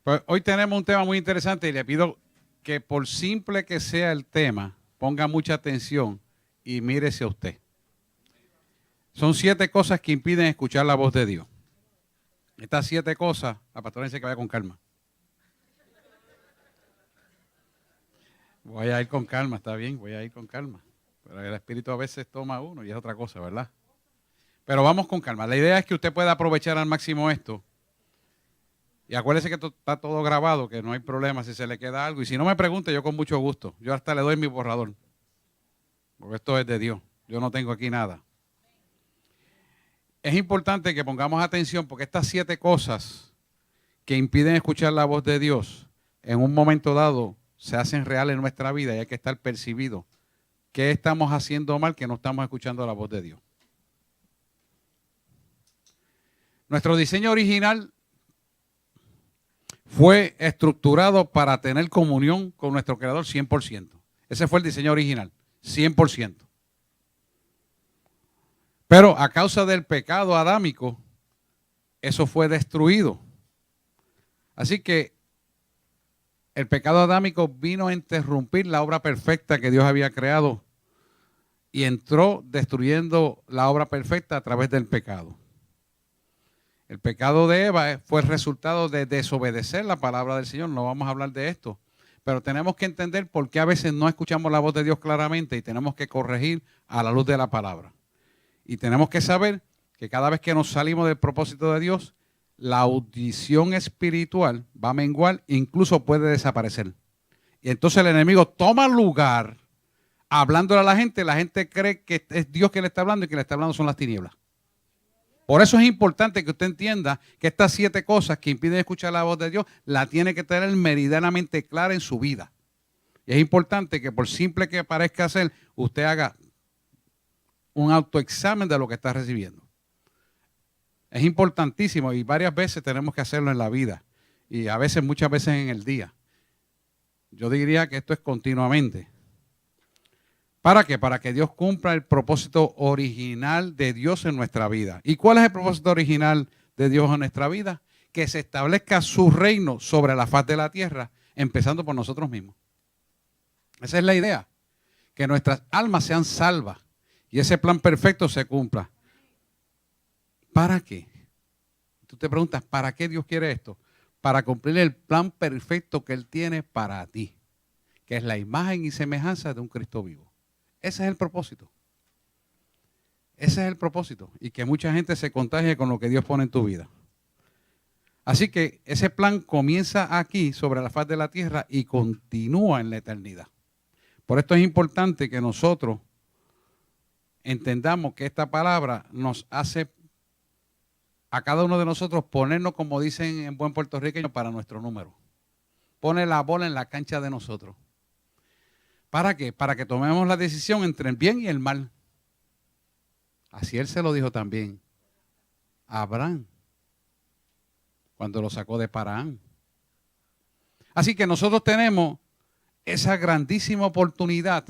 Pues hoy tenemos un tema muy interesante y le pido que por simple que sea el tema, ponga mucha atención y mírese a usted. Son 7 cosas que impiden escuchar la voz de Dios. Estas 7 cosas, la pastora dice que vaya con calma. Voy a ir con calma, está bien, voy a ir con calma. Pero el Espíritu a veces toma uno y es otra cosa, ¿verdad? Pero vamos con calma. La idea es que usted pueda aprovechar al máximo esto. Y acuérdese que está todo grabado, que no hay problema si se le queda algo. Y si no me pregunte, yo con mucho gusto. Yo hasta le doy mi borrador. Porque esto es de Dios. Yo no tengo aquí nada. Es importante que pongamos atención porque estas 7 cosas que impiden escuchar la voz de Dios, en un momento dado se hacen reales en nuestra vida y hay que estar percibido. ¿Qué estamos haciendo mal que no estamos escuchando la voz de Dios? Nuestro diseño original fue estructurado para tener comunión con nuestro Creador 100%. Ese fue el diseño original, 100%. Pero a causa del pecado adámico, eso fue destruido. Así que el pecado adámico vino a interrumpir la obra perfecta que Dios había creado y entró destruyendo la obra perfecta a través del pecado. El pecado de Eva fue el resultado de desobedecer la palabra del Señor. No vamos a hablar de esto, pero tenemos que entender por qué a veces no escuchamos la voz de Dios claramente y tenemos que corregir a la luz de la palabra. Y tenemos que saber que cada vez que nos salimos del propósito de Dios, la audición espiritual va a menguar, incluso puede desaparecer. Y entonces el enemigo toma lugar hablándole a la gente cree que es Dios que le está hablando y que le está hablando son las tinieblas. Por eso es importante que usted entienda que estas 7 cosas que impiden escuchar la voz de Dios, la tiene que tener meridianamente clara en su vida. Y es importante que por simple que parezca ser, usted haga un autoexamen de lo que está recibiendo. Es importantísimo y varias veces tenemos que hacerlo en la vida y a veces, muchas veces en el día. Yo diría que esto es continuamente. ¿Para qué? Para que Dios cumpla el propósito original de Dios en nuestra vida. ¿Y cuál es el propósito original de Dios en nuestra vida? Que se establezca su reino sobre la faz de la tierra, empezando por nosotros mismos. Esa es la idea, que nuestras almas sean salvas y ese plan perfecto se cumpla. ¿Para qué? Tú te preguntas, ¿para qué Dios quiere esto? Para cumplir el plan perfecto que Él tiene para ti, que es la imagen y semejanza de un Cristo vivo. Ese es el propósito. Ese es el propósito. Y que mucha gente se contagie con lo que Dios pone en tu vida. Así que ese plan comienza aquí sobre la faz de la tierra y continúa en la eternidad. Por esto es importante que nosotros entendamos que esta palabra nos hace a cada uno de nosotros ponernos, como dicen en buen puertorriqueño, para nuestro número. Pone la bola en la cancha de nosotros. ¿Para qué? Para que tomemos la decisión entre el bien y el mal. Así Él se lo dijo también a Abraham cuando lo sacó de Paraán. Así que nosotros tenemos esa grandísima oportunidad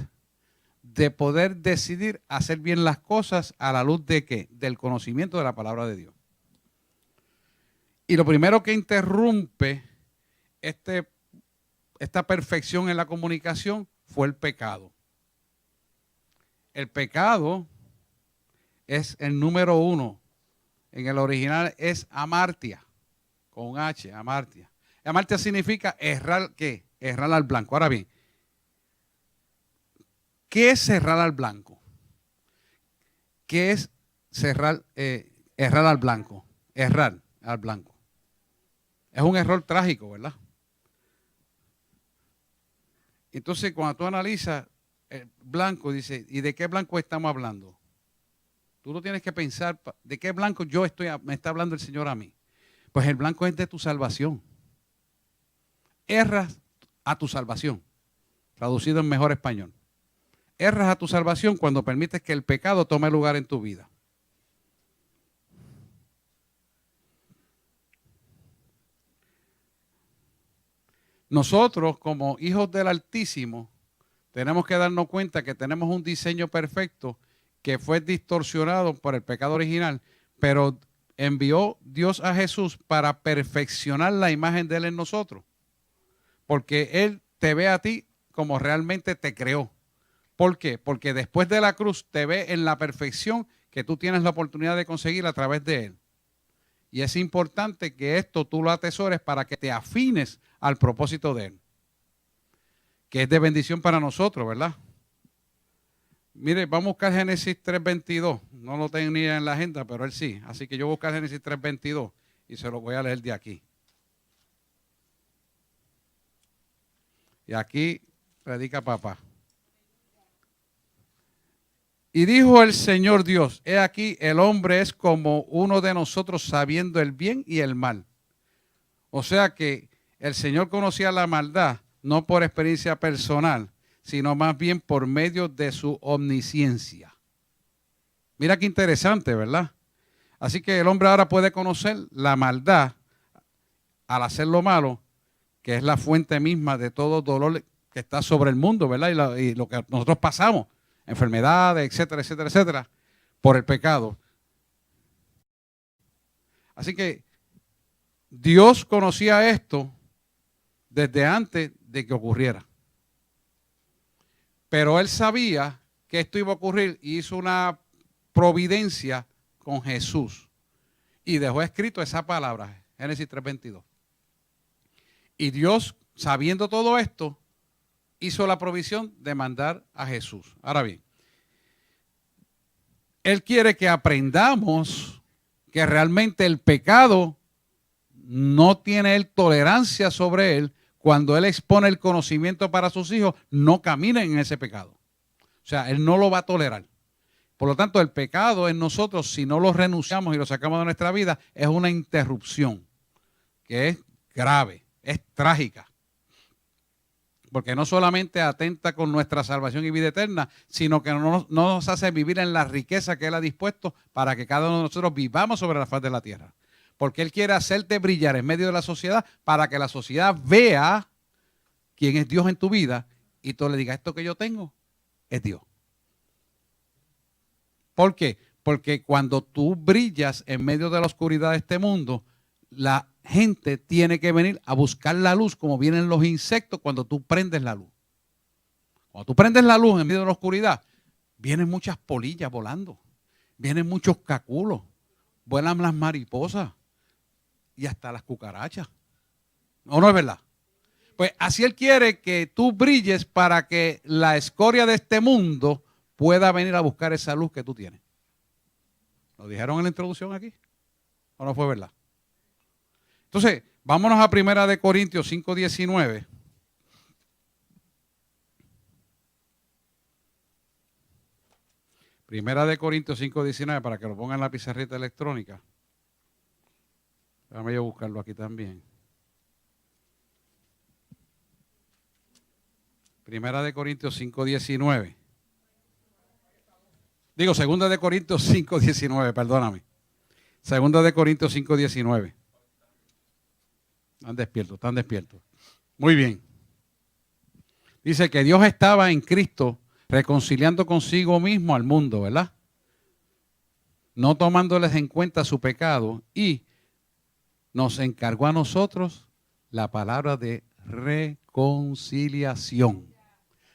de poder decidir hacer bien las cosas a la luz de ¿qué? Del conocimiento de la palabra de Dios. Y lo primero que interrumpe esta perfección en la comunicación fue el pecado. El pecado es el número 1. En el original es amartia, con H, amartia. Amartia significa errar, ¿qué? Errar al blanco. Ahora bien, ¿qué es errar al blanco? ¿Qué es errar al blanco? Errar al blanco. Es un error trágico, ¿verdad? Entonces, cuando tú analizas el blanco, dice, ¿y de qué blanco estamos hablando? Tú no tienes que pensar, ¿de qué blanco me está hablando el Señor a mí? Pues el blanco es de tu salvación. Erras a tu salvación, traducido en mejor español. Erras a tu salvación cuando permites que el pecado tome lugar en tu vida. Nosotros, como hijos del Altísimo, tenemos que darnos cuenta que tenemos un diseño perfecto que fue distorsionado por el pecado original, pero envió Dios a Jesús para perfeccionar la imagen de Él en nosotros. Porque Él te ve a ti como realmente te creó. ¿Por qué? Porque después de la cruz te ve en la perfección que tú tienes la oportunidad de conseguir a través de Él. Y es importante que esto tú lo atesores para que te afines al propósito de Él, que es de bendición para nosotros, ¿verdad? Mire, vamos a buscar Génesis 3:22. No lo tenía en la agenda, pero él sí. Así que yo voy a buscar Génesis 3:22 y se lo voy a leer de aquí. Y aquí predica papá. Y dijo el Señor Dios, he aquí el hombre es como uno de nosotros sabiendo el bien y el mal. O sea que el Señor conocía la maldad no por experiencia personal, sino más bien por medio de su omnisciencia. Mira qué interesante, ¿verdad? Así que el hombre ahora puede conocer la maldad al hacer lo malo, que es la fuente misma de todo dolor que está sobre el mundo, ¿verdad? Y lo que nosotros pasamos. Enfermedades, etcétera, etcétera, etcétera, por el pecado. Así que Dios conocía esto desde antes de que ocurriera. Pero Él sabía que esto iba a ocurrir y hizo una providencia con Jesús. Y dejó escrito esa palabra, Génesis 3:22. Y Dios, sabiendo todo esto, hizo la provisión de mandar a Jesús. Ahora bien, Él quiere que aprendamos que realmente el pecado no tiene Él tolerancia sobre él. Cuando Él expone el conocimiento para sus hijos, no caminen en ese pecado. O sea, Él no lo va a tolerar. Por lo tanto, el pecado en nosotros, si no lo renunciamos y lo sacamos de nuestra vida, es una interrupción que es grave, es trágica. Porque no solamente atenta con nuestra salvación y vida eterna, sino que no nos hace vivir en la riqueza que Él ha dispuesto para que cada uno de nosotros vivamos sobre la faz de la tierra. Porque Él quiere hacerte brillar en medio de la sociedad para que la sociedad vea quién es Dios en tu vida y tú le digas, esto que yo tengo es Dios. ¿Por qué? Porque cuando tú brillas en medio de la oscuridad de este mundo, la gente tiene que venir a buscar la luz como vienen los insectos cuando tú prendes la luz. Cuando tú prendes la luz en medio de la oscuridad, vienen muchas polillas volando, vienen muchos caculos, vuelan las mariposas y hasta las cucarachas. ¿O no es verdad? Pues así Él quiere que tú brilles para que la escoria de este mundo pueda venir a buscar esa luz que tú tienes. ¿Lo dijeron en la introducción aquí? ¿O no fue verdad? Entonces, vámonos a 1 Corintios 5:19. Primera de Corintios 5:19, para que lo pongan en la pizarrita electrónica. Déjame yo buscarlo aquí también. Primera de Corintios 5:19. Digo, Segunda de Corintios 5:19, perdóname. Segunda de Corintios 5:19. Están despiertos. Muy bien. Dice que Dios estaba en Cristo reconciliando consigo mismo al mundo, ¿verdad? No tomándoles en cuenta su pecado y nos encargó a nosotros la palabra de reconciliación.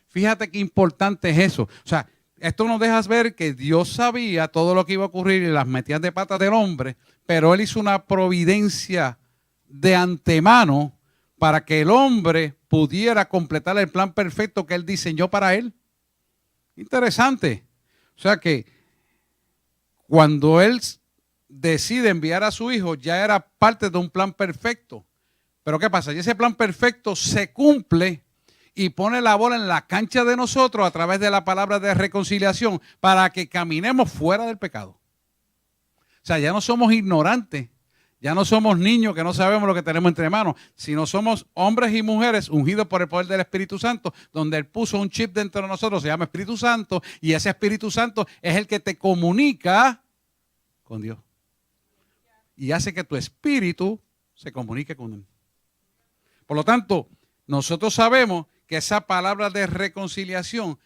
Fíjate qué importante es eso. O sea, esto nos deja ver que Dios sabía todo lo que iba a ocurrir y las metidas de patas del hombre, pero Él hizo una providencia de antemano para que el hombre pudiera completar el plan perfecto que Él diseñó para él. Interesante. O sea que cuando Él decide enviar a su hijo, ya era parte de un plan perfecto. Pero ¿qué pasa? Y ese plan perfecto se cumple y pone la bola en la cancha de nosotros a través de la palabra de reconciliación para que caminemos fuera del pecado. O sea, ya no somos ignorantes, ya no somos niños que no sabemos lo que tenemos entre manos, sino somos hombres y mujeres ungidos por el poder del Espíritu Santo, donde Él puso un chip dentro de nosotros, se llama Espíritu Santo, y ese Espíritu Santo es el que te comunica con Dios. Y hace que tu espíritu se comunique con Él. Por lo tanto, nosotros sabemos que esa palabra de reconciliación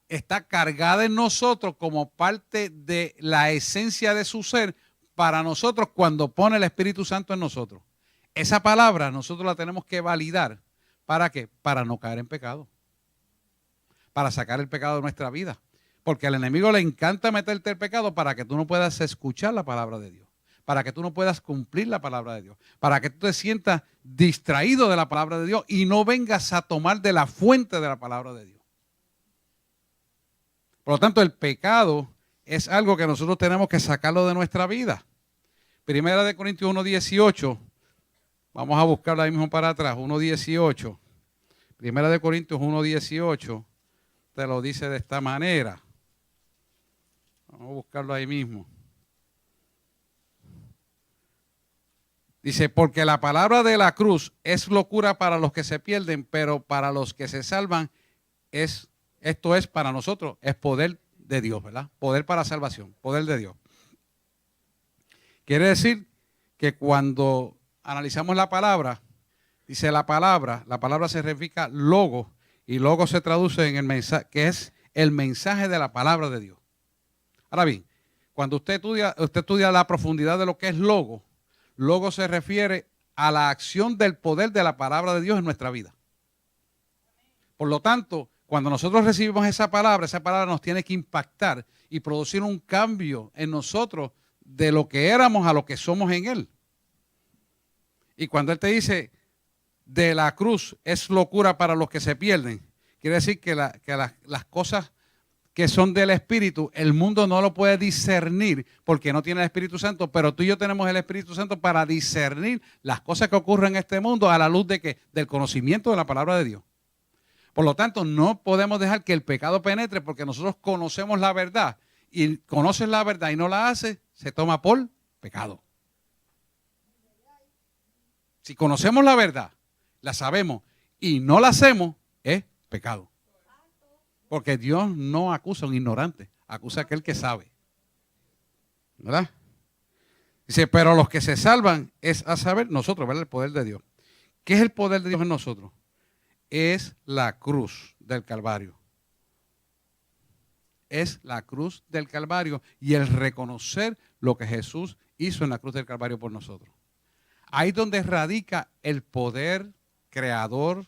está cargada en nosotros como parte de la esencia de su ser para nosotros cuando pone el Espíritu Santo en nosotros. Esa palabra nosotros la tenemos que validar. ¿Para qué? Para no caer en pecado. Para sacar el pecado de nuestra vida. Porque al enemigo le encanta meterte el pecado para que tú no puedas escuchar la palabra de Dios. Para que tú no puedas cumplir la palabra de Dios. Para que tú te sientas distraído de la palabra de Dios y no vengas a tomar de la fuente de la palabra de Dios. Por lo tanto, el pecado es algo que nosotros tenemos que sacarlo de nuestra vida. Primera de Corintios 1:18. Vamos a buscarlo ahí mismo para atrás. 1:18. Primera de Corintios 1:18. Te lo dice de esta manera. Vamos a buscarlo ahí mismo. Dice, porque la palabra de la cruz es locura para los que se pierden, pero para los que se salvan, esto es para nosotros, es poder de Dios, ¿verdad? Poder para salvación, poder de Dios. Quiere decir que cuando analizamos la palabra, dice la palabra se refiere a logo, y logo se traduce en el mensaje, que es el mensaje de la palabra de Dios. Ahora bien, cuando usted estudia la profundidad de lo que es logo se refiere a la acción del poder de la palabra de Dios en nuestra vida. Por lo tanto, cuando nosotros recibimos esa palabra nos tiene que impactar y producir un cambio en nosotros de lo que éramos a lo que somos en Él. Y cuando Él te dice, de la cruz es locura para los que se pierden, quiere decir que las cosas que son del Espíritu, el mundo no lo puede discernir porque no tiene el Espíritu Santo, pero tú y yo tenemos el Espíritu Santo para discernir las cosas que ocurren en este mundo a la luz del conocimiento de la palabra de Dios. Por lo tanto, no podemos dejar que el pecado penetre porque nosotros conocemos la verdad y conoces la verdad y no la haces, se toma por pecado. Si conocemos la verdad, la sabemos y no la hacemos, es pecado. Porque Dios no acusa a un ignorante, acusa a aquel que sabe. ¿Verdad? Dice, pero los que se salvan es a saber nosotros, ¿verdad? El poder de Dios. ¿Qué es el poder de Dios en nosotros? Es la cruz del Calvario. Es la cruz del Calvario y el reconocer lo que Jesús hizo en la cruz del Calvario por nosotros. Ahí es donde radica el poder creador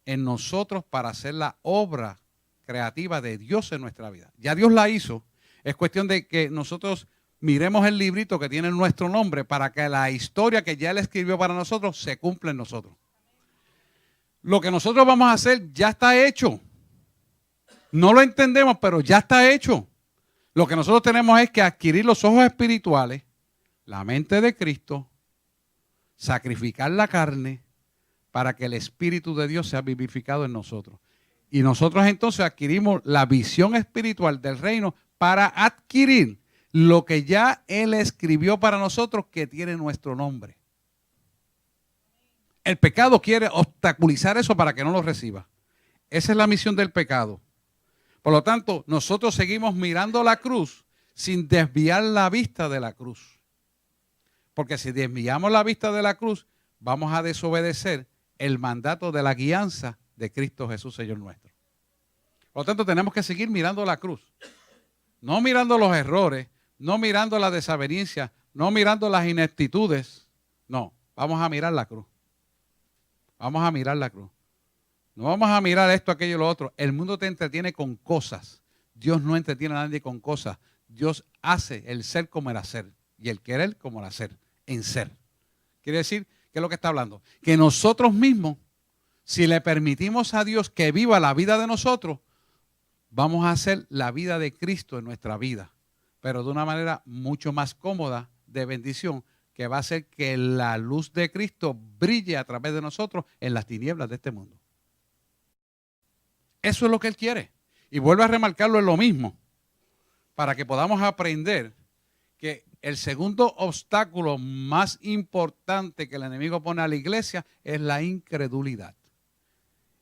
en nosotros para hacer la obra creativa de Dios en nuestra vida. Ya Dios la hizo. Es cuestión de que nosotros miremos el librito que tiene nuestro nombre para que la historia que ya Él escribió para nosotros se cumpla en nosotros. Lo que nosotros vamos a hacer ya está hecho. No lo entendemos, pero ya está hecho. Lo que nosotros tenemos es que adquirir los ojos espirituales, la mente de Cristo, sacrificar la carne para que el Espíritu de Dios sea vivificado en nosotros. Y nosotros entonces adquirimos la visión espiritual del reino para adquirir lo que ya Él escribió para nosotros que tiene nuestro nombre. El pecado quiere obstaculizar eso para que no lo reciba. Esa es la misión del pecado. Por lo tanto, nosotros seguimos mirando la cruz sin desviar la vista de la cruz. Porque si desviamos la vista de la cruz, vamos a desobedecer el mandato de la guianza de Cristo Jesús, Señor nuestro. Por lo tanto, tenemos que seguir mirando la cruz. No mirando los errores, no mirando la desaveniencia, no mirando las ineptitudes. No, vamos a mirar la cruz. Vamos a mirar la cruz. No vamos a mirar esto, aquello y lo otro. El mundo te entretiene con cosas. Dios no entretiene a nadie con cosas. Dios hace el ser como el hacer y el querer como el hacer, en ser. Quiere decir, ¿qué es lo que está hablando? Que nosotros mismos, si le permitimos a Dios que viva la vida de nosotros, vamos a hacer la vida de Cristo en nuestra vida, pero de una manera mucho más cómoda, de bendición, que va a hacer que la luz de Cristo brille a través de nosotros en las tinieblas de este mundo. Eso es lo que Él quiere. Y vuelve a remarcarlo en lo mismo, para que podamos aprender que el segundo obstáculo más importante que el enemigo pone a la iglesia es la incredulidad.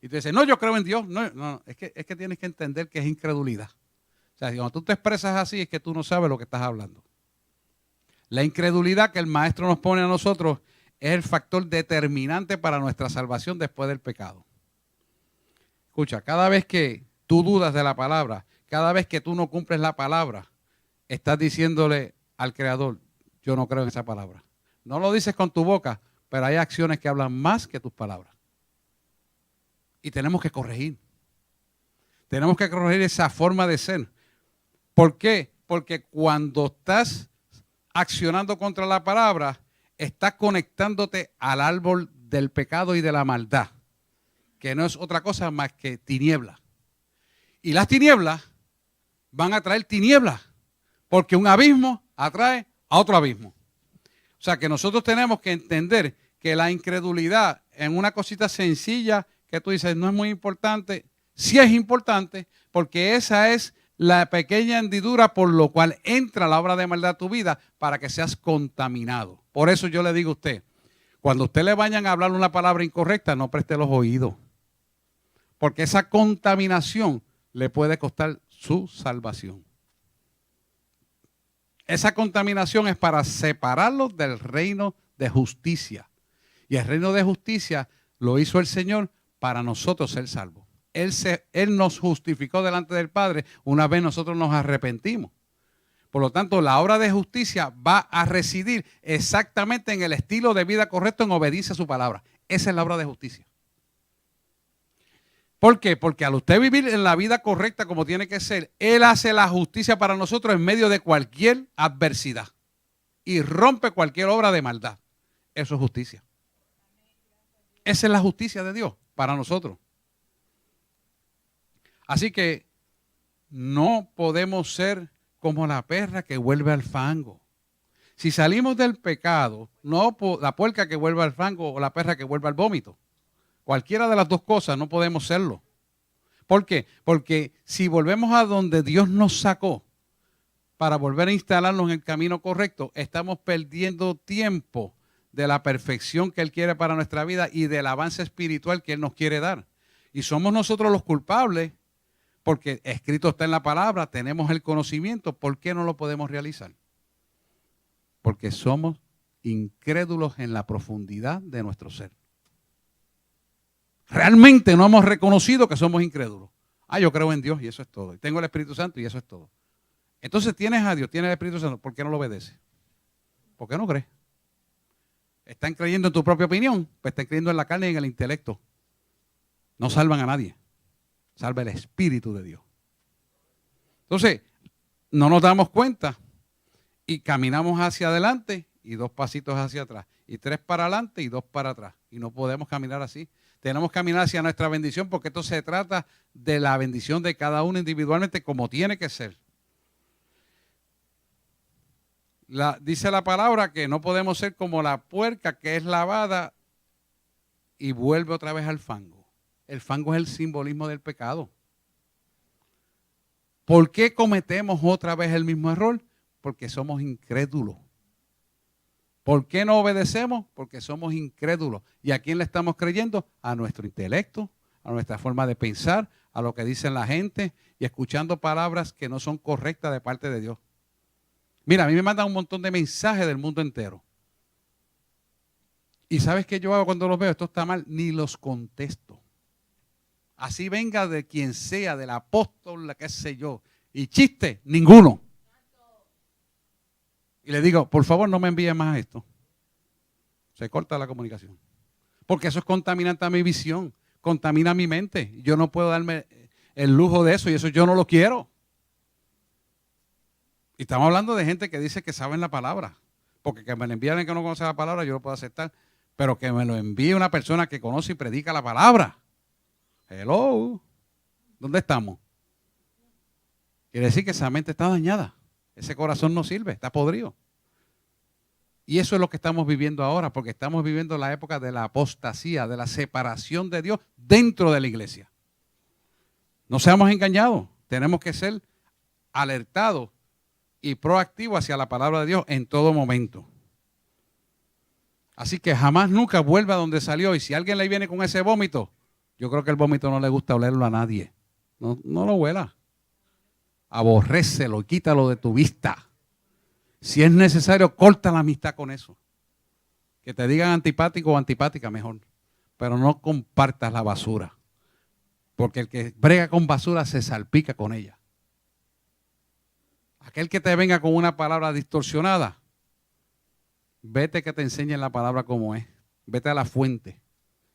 Y tú dices, no, yo creo en Dios. No, es que tienes que entender que es incredulidad. O sea, cuando tú te expresas así es que tú no sabes lo que estás hablando. La incredulidad que el maestro nos pone a nosotros es el factor determinante para nuestra salvación después del pecado. Escucha, cada vez que tú dudas de la palabra, cada vez que tú no cumples la palabra, estás diciéndole al Creador, yo no creo en esa palabra. No lo dices con tu boca, pero hay acciones que hablan más que tus palabras. Y tenemos que corregir. Tenemos que corregir esa forma de ser. ¿Por qué? Porque cuando estás accionando contra la palabra, estás conectándote al árbol del pecado y de la maldad, que no es otra cosa más que tinieblas. Y las tinieblas van a traer tinieblas, porque un abismo atrae a otro abismo. O sea que nosotros tenemos que entender que la incredulidad en una cosita sencilla que tú dices no es muy importante, sí es importante, porque esa es la pequeña hendidura por lo cual entra la obra de maldad a tu vida para que seas contaminado. Por eso yo le digo a usted, cuando usted le vayan a hablar una palabra incorrecta, no preste los oídos, porque esa contaminación le puede costar su salvación. Esa contaminación es para separarlos del reino de justicia. Y el reino de justicia lo hizo el Señor para nosotros ser salvos. Él nos justificó delante del Padre una vez nosotros nos arrepentimos. Por lo tanto, la obra de justicia va a residir exactamente en el estilo de vida correcto, en obediencia a su palabra. Esa es la obra de justicia. ¿Por qué? Porque al usted vivir en la vida correcta como tiene que ser, Él hace la justicia para nosotros en medio de cualquier adversidad y rompe cualquier obra de maldad. Eso es justicia. Esa es la justicia de Dios para nosotros. Así que no podemos ser como la perra que vuelve al fango. Si salimos del pecado, no la puerca que vuelve al fango o la perra que vuelve al vómito. Cualquiera de las dos cosas no podemos serlo. ¿Por qué? Porque si volvemos a donde Dios nos sacó para volver a instalarnos en el camino correcto, estamos perdiendo tiempo de la perfección que Él quiere para nuestra vida y del avance espiritual que Él nos quiere dar. Y somos nosotros los culpables porque escrito está en la palabra, tenemos el conocimiento. ¿Por qué no lo podemos realizar? Porque somos incrédulos en la profundidad de nuestro ser. Realmente no hemos reconocido que somos incrédulos. Yo creo en Dios y eso es todo. Y tengo el Espíritu Santo y eso es todo. Entonces tienes a Dios, tienes el Espíritu Santo. ¿Por qué no lo obedeces? ¿Por qué no crees? Están creyendo en tu propia opinión, pues están creyendo en la carne y en el intelecto. No salvan a nadie. Salva el Espíritu de Dios. Entonces, no nos damos cuenta y caminamos hacia adelante y 2 pasitos hacia atrás. Y 3 para adelante y 2 para atrás. Y no podemos caminar así. Tenemos que caminar hacia nuestra bendición porque esto se trata de la bendición de cada uno individualmente como tiene que ser. Dice la palabra que no podemos ser como la puerca que es lavada y vuelve otra vez al fango. El fango es el simbolismo del pecado. ¿Por qué cometemos otra vez el mismo error? Porque somos incrédulos. ¿Por qué no obedecemos? Porque somos incrédulos. ¿Y a quién le estamos creyendo? A nuestro intelecto, a nuestra forma de pensar, a lo que dicen la gente y escuchando palabras que no son correctas de parte de Dios. Mira, a mí me mandan un montón de mensajes del mundo entero. ¿Y sabes qué yo hago cuando los veo? Esto está mal, ni los contesto. Así venga de quien sea, del apóstol, la qué sé yo. Y chiste, ninguno. Y le digo, por favor, no me envíe más esto. Se corta la comunicación. Porque eso es contaminante a mi visión, contamina mi mente. Yo no puedo darme el lujo de eso y eso yo no lo quiero. Y estamos hablando de gente que dice que saben la palabra. Porque que me lo envíen que no conoce la palabra, yo lo puedo aceptar. Pero que me lo envíe una persona que conoce y predica la palabra. Hello. ¿Dónde estamos? Quiere decir que esa mente está dañada. Ese corazón no sirve, está podrido. Y eso es lo que estamos viviendo ahora, porque estamos viviendo la época de la apostasía, de la separación de Dios dentro de la iglesia. No seamos engañados, tenemos que ser alertados y proactivos hacia la palabra de Dios en todo momento. Así que jamás nunca vuelva a donde salió. Y si alguien le viene con ese vómito, yo creo que el vómito no le gusta olerlo a nadie. No lo huela. Aborrécelo y quítalo de tu vista. Si es necesario, corta la amistad con eso. Que te digan antipático o antipática, mejor. Pero no compartas la basura. Porque el que brega con basura se salpica con ella. Aquel que te venga con una palabra distorsionada, vete que te enseñen la palabra como es. Vete a la fuente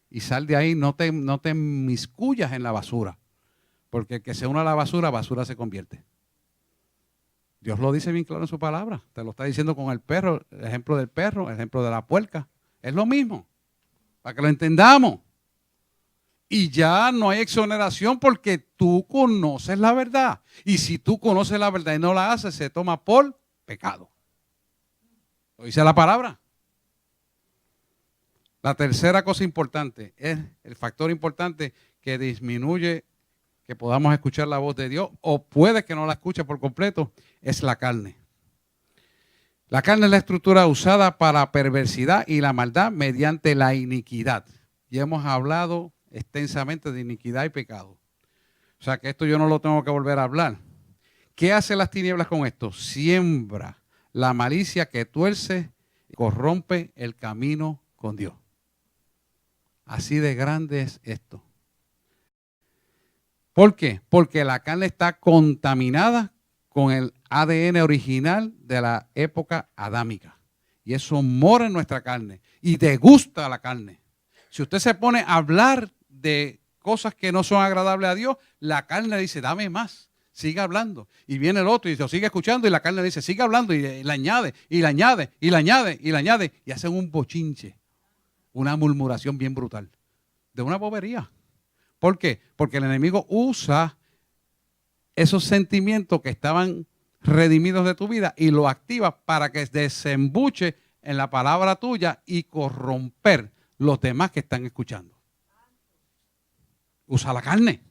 y sal de ahí, no te miscuyas en la basura. Porque el que se une a la basura, basura se convierte. Dios lo dice bien claro en su palabra. Te lo está diciendo con el perro, el ejemplo del perro, el ejemplo de la puerca. Es lo mismo, para que lo entendamos. Y ya no hay exoneración porque tú conoces la verdad. Y si tú conoces la verdad y no la haces, se toma por pecado. Lo dice la palabra. La tercera cosa importante es el factor importante que disminuye que podamos escuchar la voz de Dios, o puede que no la escuche por completo, es la carne. La carne es la estructura usada para perversidad y la maldad mediante la iniquidad. Y hemos hablado extensamente de iniquidad y pecado. O sea que esto yo no lo tengo que volver a hablar. ¿Qué hace las tinieblas con esto? Siembra la malicia que tuerce y corrompe el camino con Dios. Así de grande es esto. ¿Por qué? Porque la carne está contaminada con el ADN original de la época adámica. Y eso mora en nuestra carne y te gusta la carne. Si usted se pone a hablar de cosas que no son agradables a Dios, la carne dice, dame más, sigue hablando. Y viene el otro y se sigue escuchando y la carne dice, sigue hablando y le añade, y le añade, y le añade, y le añade. Y hacen un bochinche, una murmuración bien brutal, de una bobería. ¿Por qué? Porque el enemigo usa esos sentimientos que estaban redimidos de tu vida y lo activa para que desembuche en la palabra tuya y corromper los demás que están escuchando. Usa la carne.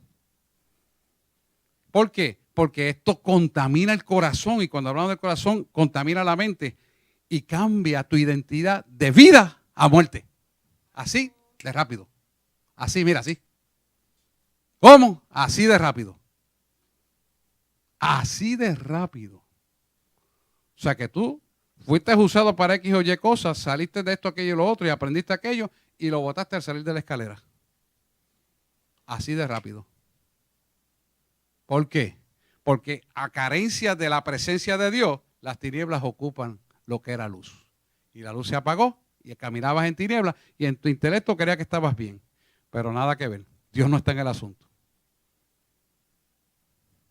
¿Por qué? Porque esto contamina el corazón y cuando hablamos del corazón, contamina la mente y cambia tu identidad de vida a muerte. Así de rápido. Así, mira, así. ¿Cómo? Así de rápido. Así de rápido. O sea que tú fuiste usado para X o Y cosas, saliste de esto, aquello y lo otro y aprendiste aquello y lo botaste al salir de la escalera. Así de rápido. ¿Por qué? Porque a carencia de la presencia de Dios, las tinieblas ocupan lo que era luz. Y la luz se apagó y caminabas en tinieblas y en tu intelecto creía que estabas bien. Pero nada que ver. Dios no está en el asunto.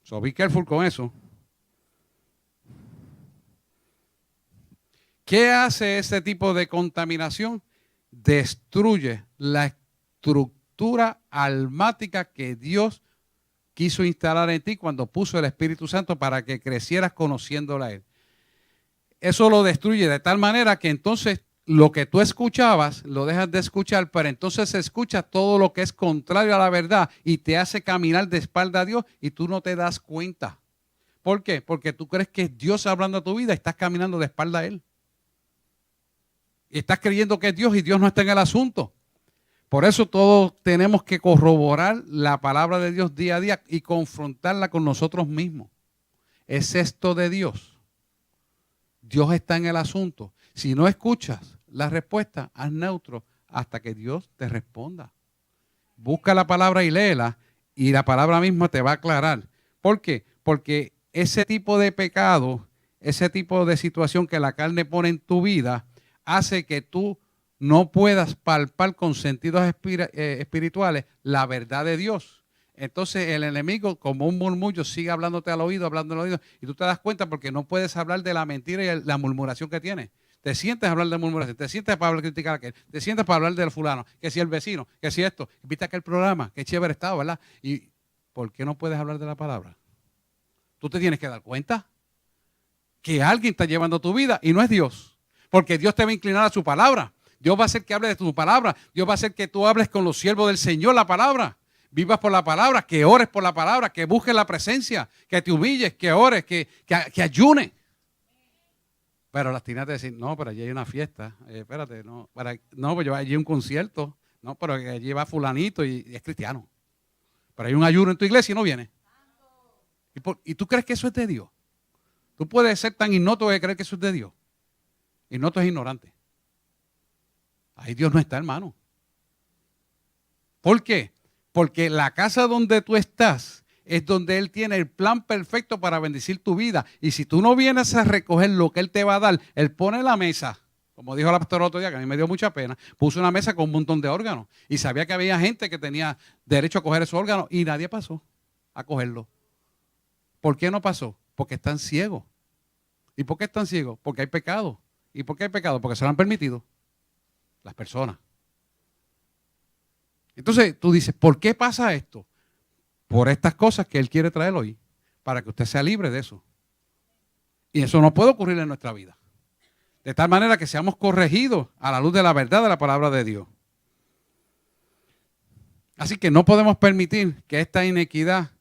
So be careful con eso. ¿Qué hace ese tipo de contaminación? Destruye la estructura almática que Dios quiso instalar en ti cuando puso el Espíritu Santo para que crecieras conociéndolo a Él. Eso lo destruye de tal manera que entonces lo que tú escuchabas lo dejas de escuchar, pero entonces se escucha todo lo que es contrario a la verdad y te hace caminar de espalda a Dios y tú no te das cuenta. ¿Por qué? Porque tú crees que es Dios hablando a tu vida y estás caminando de espalda a Él. Y estás creyendo que es Dios y Dios no está en el asunto. Por eso todos tenemos que corroborar la palabra de Dios día a día y confrontarla con nosotros mismos. ¿Es esto de Dios? Dios está en el asunto. Si no escuchas la respuesta, haz neutro hasta que Dios te responda. Busca la palabra y léela y la palabra misma te va a aclarar. ¿Por qué? Porque ese tipo de pecado, ese tipo de situación que la carne pone en tu vida, hace que tú no puedas palpar con sentidos espirituales la verdad de Dios. Entonces el enemigo, como un murmullo, sigue hablándote al oído, y tú te das cuenta porque no puedes hablar de la mentira y la murmuración que tienes. Te sientes a hablar de murmuración, te sientes para criticar a aquel, te sientes para hablar del fulano, que si el vecino, que si esto. Viste aquel programa, qué chévere estaba, ¿verdad? ¿Y por qué no puedes hablar de la palabra? Tú te tienes que dar cuenta que alguien está llevando tu vida y no es Dios. Porque Dios te va a inclinar a su palabra. Dios va a hacer que hable de tu palabra. Dios va a hacer que tú hables con los siervos del Señor la palabra. Vivas por la palabra, que ores por la palabra, que busques la presencia, que te humilles, que ores, que ayunes. Pero las tienes de decir, no, pero allí hay una fiesta. Espérate, no, pues allí hay un concierto. No, pero allí va fulanito y es cristiano. Pero hay un ayuno en tu iglesia y no viene. ¿Y tú crees que eso es de Dios? Tú puedes ser tan ignoto que creer que eso es de Dios. Ignoto es ignorante. Ahí Dios no está, hermano. ¿Por qué? Porque la casa donde tú estás es donde Él tiene el plan perfecto para bendecir tu vida. Y si tú no vienes a recoger lo que Él te va a dar, Él pone la mesa Como dijo la pastora el otro día, que a mí me dio mucha pena, puso una mesa con un montón de órganos y sabía que había gente que tenía derecho a coger esos órganos y nadie pasó a cogerlo. ¿Por qué no pasó? Porque están ciegos. ¿Y por qué están ciegos? Porque hay pecado. ¿Y por qué hay pecado? Porque se lo han permitido las personas. Entonces tú dices, ¿por qué pasa esto? Por estas cosas que Él quiere traer hoy, para que usted sea libre de eso. Y eso no puede ocurrir en nuestra vida. De tal manera que seamos corregidos a la luz de la verdad de la palabra de Dios. Así que no podemos permitir que esta inequidad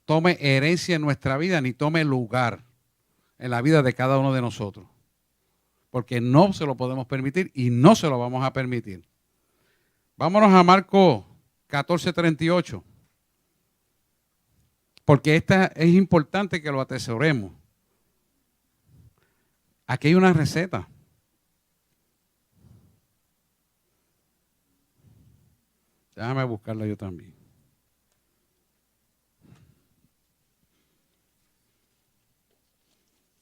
tome herencia en nuestra vida, ni tome lugar en la vida de cada uno de nosotros. Porque no se lo podemos permitir y no se lo vamos a permitir. Vámonos a Marcos 14:38. Porque esta es importante que lo atesoremos. Aquí hay una receta. Déjame buscarla yo también.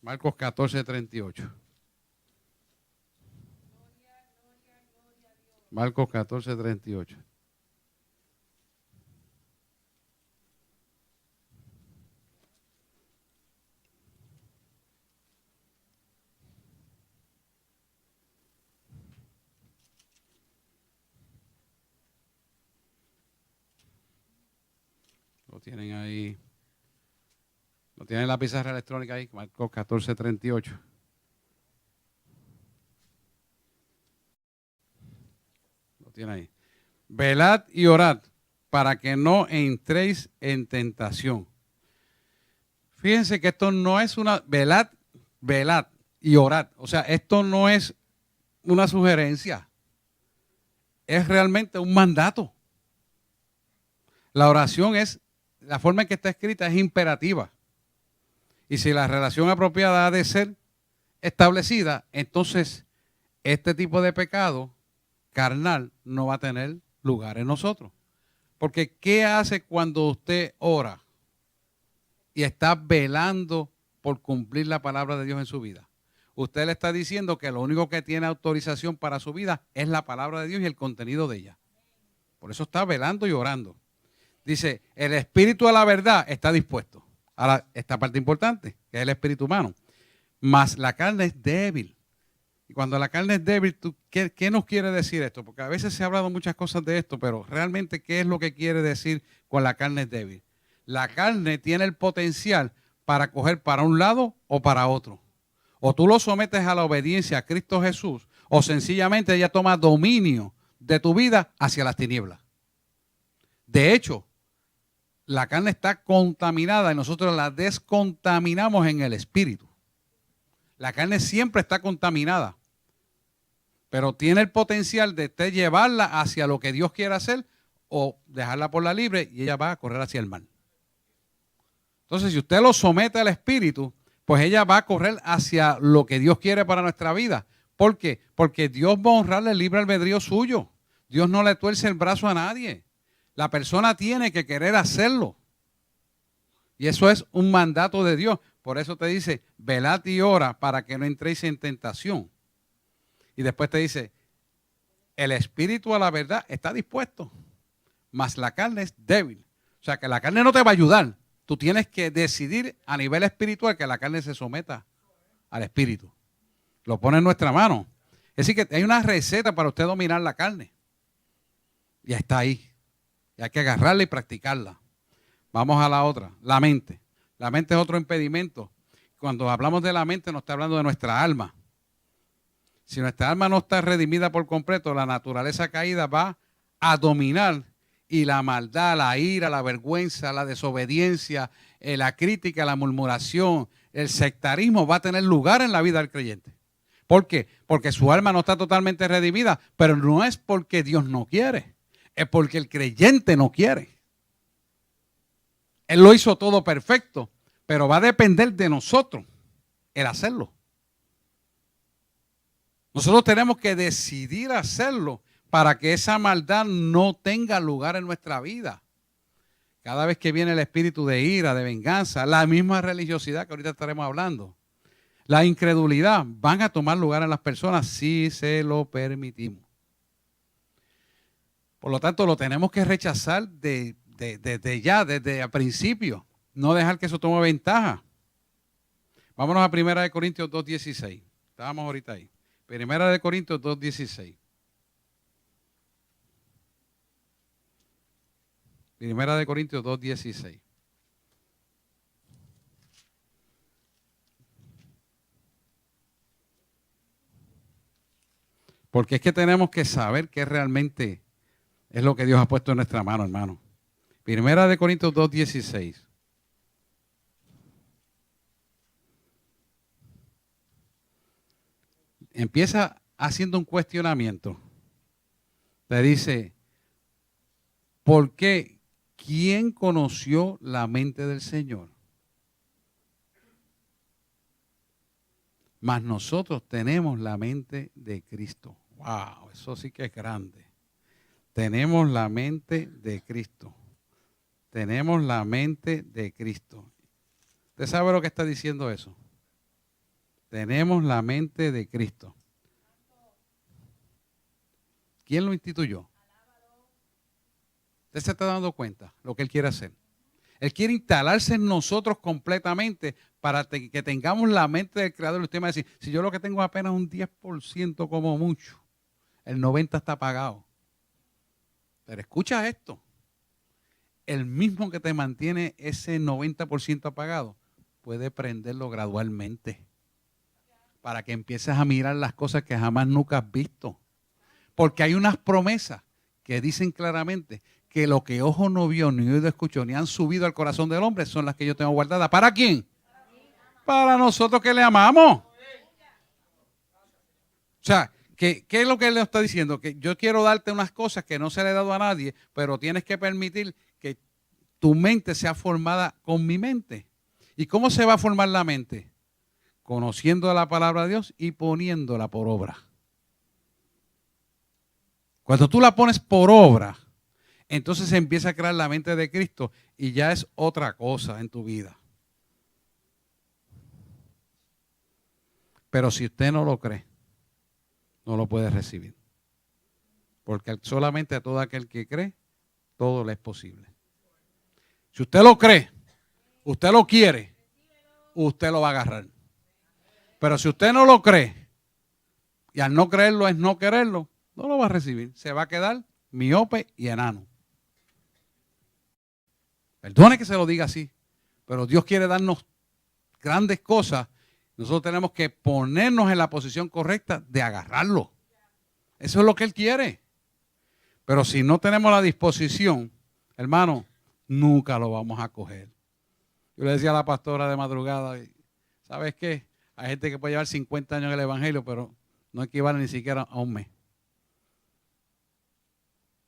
Marcos 14:38. Marcos 14:38. Lo tienen ahí. Lo tienen en la pizarra electrónica ahí, Marcos 14:38. Lo tienen ahí. Velad y orad para que no entréis en tentación. Fíjense que esto no es una... Velad y orad. O sea, esto no es una sugerencia. Es realmente un mandato. La oración es... La forma en que está escrita es imperativa. Y si la relación apropiada ha de ser establecida, entonces este tipo de pecado carnal no va a tener lugar en nosotros. Porque ¿qué hace cuando usted ora y está velando por cumplir la palabra de Dios en su vida? Usted le está diciendo que lo único que tiene autorización para su vida es la palabra de Dios y el contenido de ella. Por eso está velando y orando. Dice, el espíritu a la verdad está dispuesto. Ahora, esta parte importante, que es el espíritu humano. Mas la carne es débil. Y cuando la carne es débil, ¿qué nos quiere decir esto? Porque a veces se ha hablado muchas cosas de esto, pero realmente, ¿qué es lo que quiere decir con la carne es débil? La carne tiene el potencial para coger para un lado o para otro. O tú lo sometes a la obediencia a Cristo Jesús, o sencillamente ella toma dominio de tu vida hacia las tinieblas. De hecho, la carne está contaminada y nosotros la descontaminamos en el espíritu. La carne siempre está contaminada, pero tiene el potencial de llevarla hacia lo que Dios quiere hacer o dejarla por la libre y ella va a correr hacia el mal. Entonces, si usted lo somete al espíritu, pues ella va a correr hacia lo que Dios quiere para nuestra vida. ¿Por qué? Porque Dios va a honrarle el libre albedrío suyo. Dios no le tuerce el brazo a nadie. La persona tiene que querer hacerlo. Y eso es un mandato de Dios. Por eso te dice, velad y ora para que no entréis en tentación. Y después te dice, el espíritu a la verdad está dispuesto, mas la carne es débil. O sea que la carne no te va a ayudar. Tú tienes que decidir a nivel espiritual que la carne se someta al espíritu. Lo pone en nuestra mano. Es decir que hay una receta para usted dominar la carne. Y está ahí. Y hay que agarrarla y practicarla. Vamos a la otra, la mente. La mente es otro impedimento. Cuando hablamos de la mente, nos está hablando de nuestra alma. Si nuestra alma no está redimida por completo, la naturaleza caída va a dominar y la maldad, la ira, la vergüenza, la desobediencia, la crítica, la murmuración, el sectarismo va a tener lugar en la vida del creyente. ¿Por qué? Porque su alma no está totalmente redimida, pero no es porque Dios no quiere. Es porque el creyente no quiere. Él lo hizo todo perfecto, pero va a depender de nosotros el hacerlo. Nosotros tenemos que decidir hacerlo para que esa maldad no tenga lugar en nuestra vida. Cada vez que viene el espíritu de ira, de venganza, la misma religiosidad que ahorita estaremos hablando, La incredulidad van a tomar lugar en las personas si se lo permitimos. Por lo tanto, lo tenemos que rechazar desde el principio. No dejar que eso tome ventaja. Vámonos a 1 Corintios 2:16. Estábamos ahorita ahí. 1 Corintios 2:16. 1 Corintios 2:16. Porque es que tenemos que saber qué realmente es lo que Dios ha puesto en nuestra mano, hermano. 1 Corintios 2:16. Empieza haciendo un cuestionamiento. Le dice, ¿por qué? ¿Quién conoció la mente del Señor? Mas nosotros tenemos la mente de Cristo. ¡Wow! Eso sí que es grande. Tenemos la mente de Cristo. Tenemos la mente de Cristo. ¿Usted sabe lo que está diciendo eso? Tenemos la mente de Cristo. ¿Quién lo instituyó? Usted se está dando cuenta lo que Él quiere hacer. Él quiere instalarse en nosotros completamente para que tengamos la mente del Creador. Usted me va a decir, si yo lo que tengo es apenas un 10% como mucho, el 90% está apagado. Pero escucha esto. El mismo que te mantiene ese 90% apagado puede prenderlo gradualmente para que empieces a mirar las cosas que jamás nunca has visto. Porque hay unas promesas que dicen claramente que lo que ojo no vio, ni oído escuchó, ni han subido al corazón del hombre son las que yo tengo guardadas. ¿Para quién? Para nosotros que le amamos. O sea, ¿qué es lo que él le está diciendo? Que yo quiero darte unas cosas que no se le he dado a nadie, pero tienes que permitir que tu mente sea formada con mi mente. ¿Y cómo se va a formar la mente? Conociendo la palabra de Dios y poniéndola por obra. Cuando tú la pones por obra, entonces se empieza a crear la mente de Cristo y ya es otra cosa en tu vida. Pero si usted no lo cree, no lo puede recibir. Porque solamente a todo aquel que cree, todo le es posible. Si usted lo cree, usted lo quiere, usted lo va a agarrar. Pero si usted no lo cree, y al no creerlo es no quererlo, no lo va a recibir. Se va a quedar miope y enano. Perdone que se lo diga así, pero Dios quiere darnos grandes cosas. Nosotros tenemos que ponernos en la posición correcta de agarrarlo. Eso es lo que Él quiere. Pero si no tenemos la disposición, hermano, nunca lo vamos a coger. Yo le decía a la pastora de madrugada, ¿sabes qué? Hay gente que puede llevar 50 años en el Evangelio, pero no equivale ni siquiera a un mes.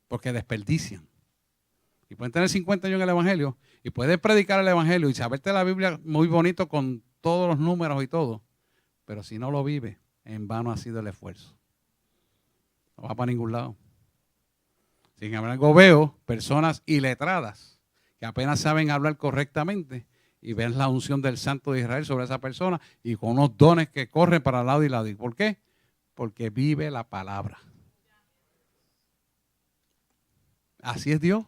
Porque desperdician. Y pueden tener 50 años en el Evangelio y pueden predicar el Evangelio y saberte la Biblia muy bonito con todos los números y todo. Pero si no lo vive, en vano ha sido el esfuerzo. No va para ningún lado. Sin embargo, veo personas iletradas que apenas saben hablar correctamente y ven la unción del Santo de Israel sobre esa persona y con unos dones que corren para lado y lado. ¿Y por qué? Porque vive la palabra. Así es Dios.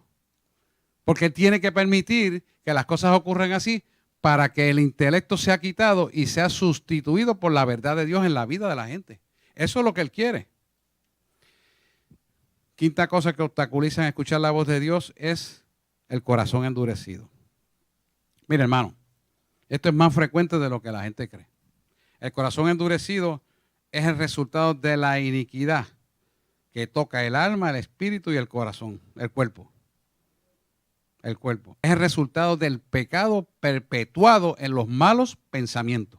Porque Él tiene que permitir que las cosas ocurran así para que el intelecto sea quitado y sea sustituido por la verdad de Dios en la vida de la gente. Eso es lo que Él quiere. Quinta cosa que obstaculiza en escuchar la voz de Dios es el corazón endurecido. Mire, hermano, esto es más frecuente de lo que la gente cree. El corazón endurecido es el resultado de la iniquidad que toca el alma, el espíritu y el corazón, el cuerpo. El cuerpo. Es el resultado del pecado perpetuado en los malos pensamientos.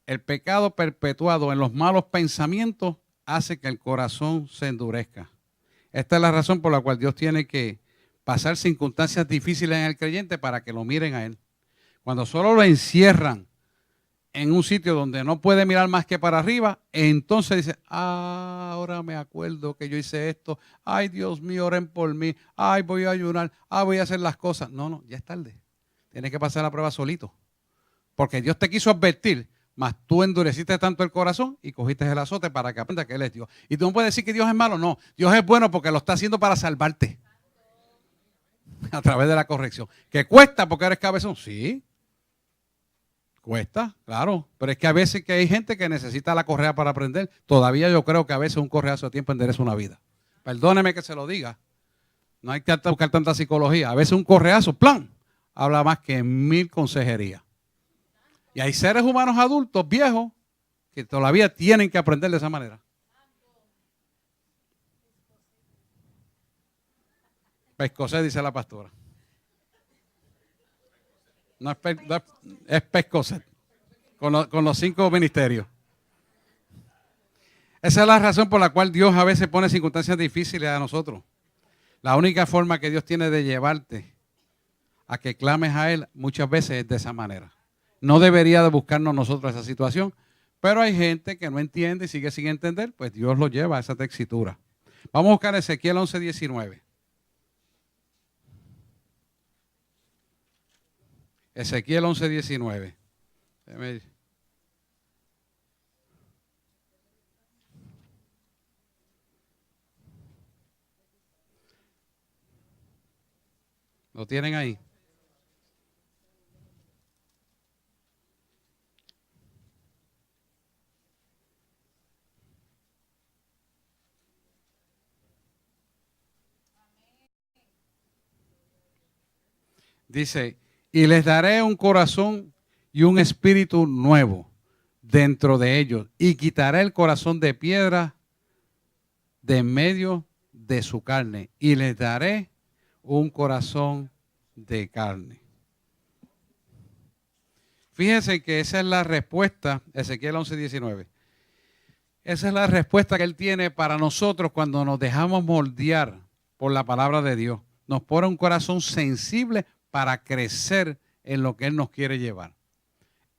El pecado perpetuado en los malos pensamientos hace que el corazón se endurezca. Esta es la razón por la cual Dios tiene que pasar circunstancias difíciles en el creyente para que lo miren a Él. Cuando solo lo encierran en un sitio donde no puede mirar más que para arriba, entonces dice, ahora me acuerdo que yo hice esto, ay Dios mío, oren por mí, ay voy a ayunar, ay voy a hacer las cosas. No, ya es tarde. Tienes que pasar la prueba solito. Porque Dios te quiso advertir, mas tú endureciste tanto el corazón y cogiste el azote para que aprenda que Él es Dios. Y tú no puedes decir que Dios es malo, no. Dios es bueno porque lo está haciendo para salvarte. A través de la corrección. ¿Que cuesta porque eres cabezón? Sí. Cuesta, claro. Pero es que a veces que hay gente que necesita la correa para aprender. Todavía yo creo que a veces un correazo de tiempo endereza una vida. Perdóneme que se lo diga. No hay que buscar tanta psicología. A veces un correazo, plan, habla más que 1000 consejerías. Y hay seres humanos adultos, viejos, que todavía tienen que aprender de esa manera. Pescosé, dice la pastora. No es pescosé. Con los 5 ministerios. Esa es la razón por la cual Dios a veces pone circunstancias difíciles a nosotros. La única forma que Dios tiene de llevarte a que clames a Él muchas veces es de esa manera. No debería de buscarnos nosotros esa situación, pero hay gente que no entiende y sigue sin entender, pues Dios lo lleva a esa textura. Vamos a buscar Ezequiel 11:19. Ezequiel 11:19. ¿Lo tienen ahí? Dice, y les daré un corazón y un espíritu nuevo dentro de ellos, y quitaré el corazón de piedra de en medio de su carne, y les daré un corazón de carne. Fíjense que esa es la respuesta, Ezequiel 11:19. Esa es la respuesta que Él tiene para nosotros cuando nos dejamos moldear por la palabra de Dios. Nos pone un corazón sensible para crecer en lo que Él nos quiere llevar.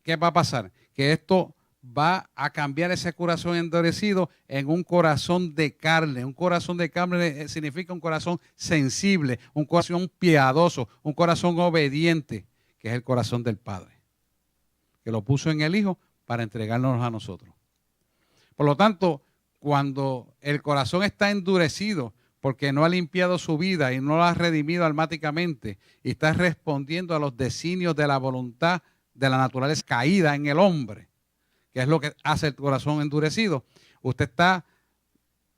¿Qué va a pasar? Que esto va a cambiar ese corazón endurecido en un corazón de carne. Un corazón de carne significa un corazón sensible, un corazón piadoso, un corazón obediente, que es el corazón del Padre, que lo puso en el Hijo para entregárnoslo a nosotros. Por lo tanto, cuando el corazón está endurecido porque no ha limpiado su vida y no lo ha redimido almáticamente y está respondiendo a los designios de la voluntad de la naturaleza caída en el hombre, que es lo que hace el corazón endurecido, usted está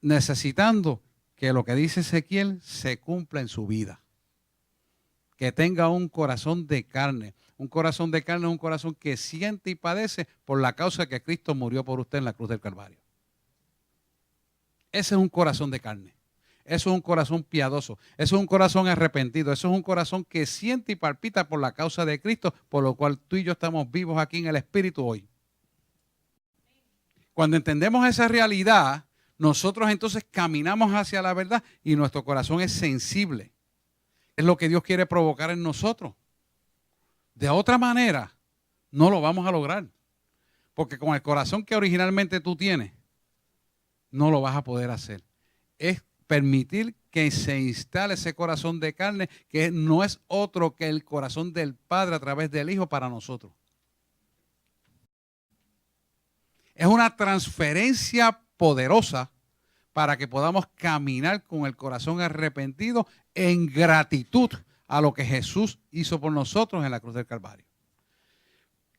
necesitando que lo que dice Ezequiel se cumpla en su vida. Que tenga un corazón de carne. Un corazón de carne es un corazón que siente y padece por la causa que Cristo murió por usted en la cruz del Calvario. Ese es un corazón de carne. Eso es un corazón piadoso. Eso es un corazón arrepentido. Eso es un corazón que siente y palpita por la causa de Cristo, por lo cual tú y yo estamos vivos aquí en el Espíritu hoy. Cuando entendemos esa realidad, nosotros entonces caminamos hacia la verdad y nuestro corazón es sensible. Es lo que Dios quiere provocar en nosotros. De otra manera, no lo vamos a lograr. Porque con el corazón que originalmente tú tienes, no lo vas a poder hacer. Es permitir que se instale ese corazón de carne, que no es otro que el corazón del Padre a través del Hijo para nosotros. Es una transferencia poderosa para que podamos caminar con el corazón arrepentido en gratitud a lo que Jesús hizo por nosotros en la cruz del Calvario.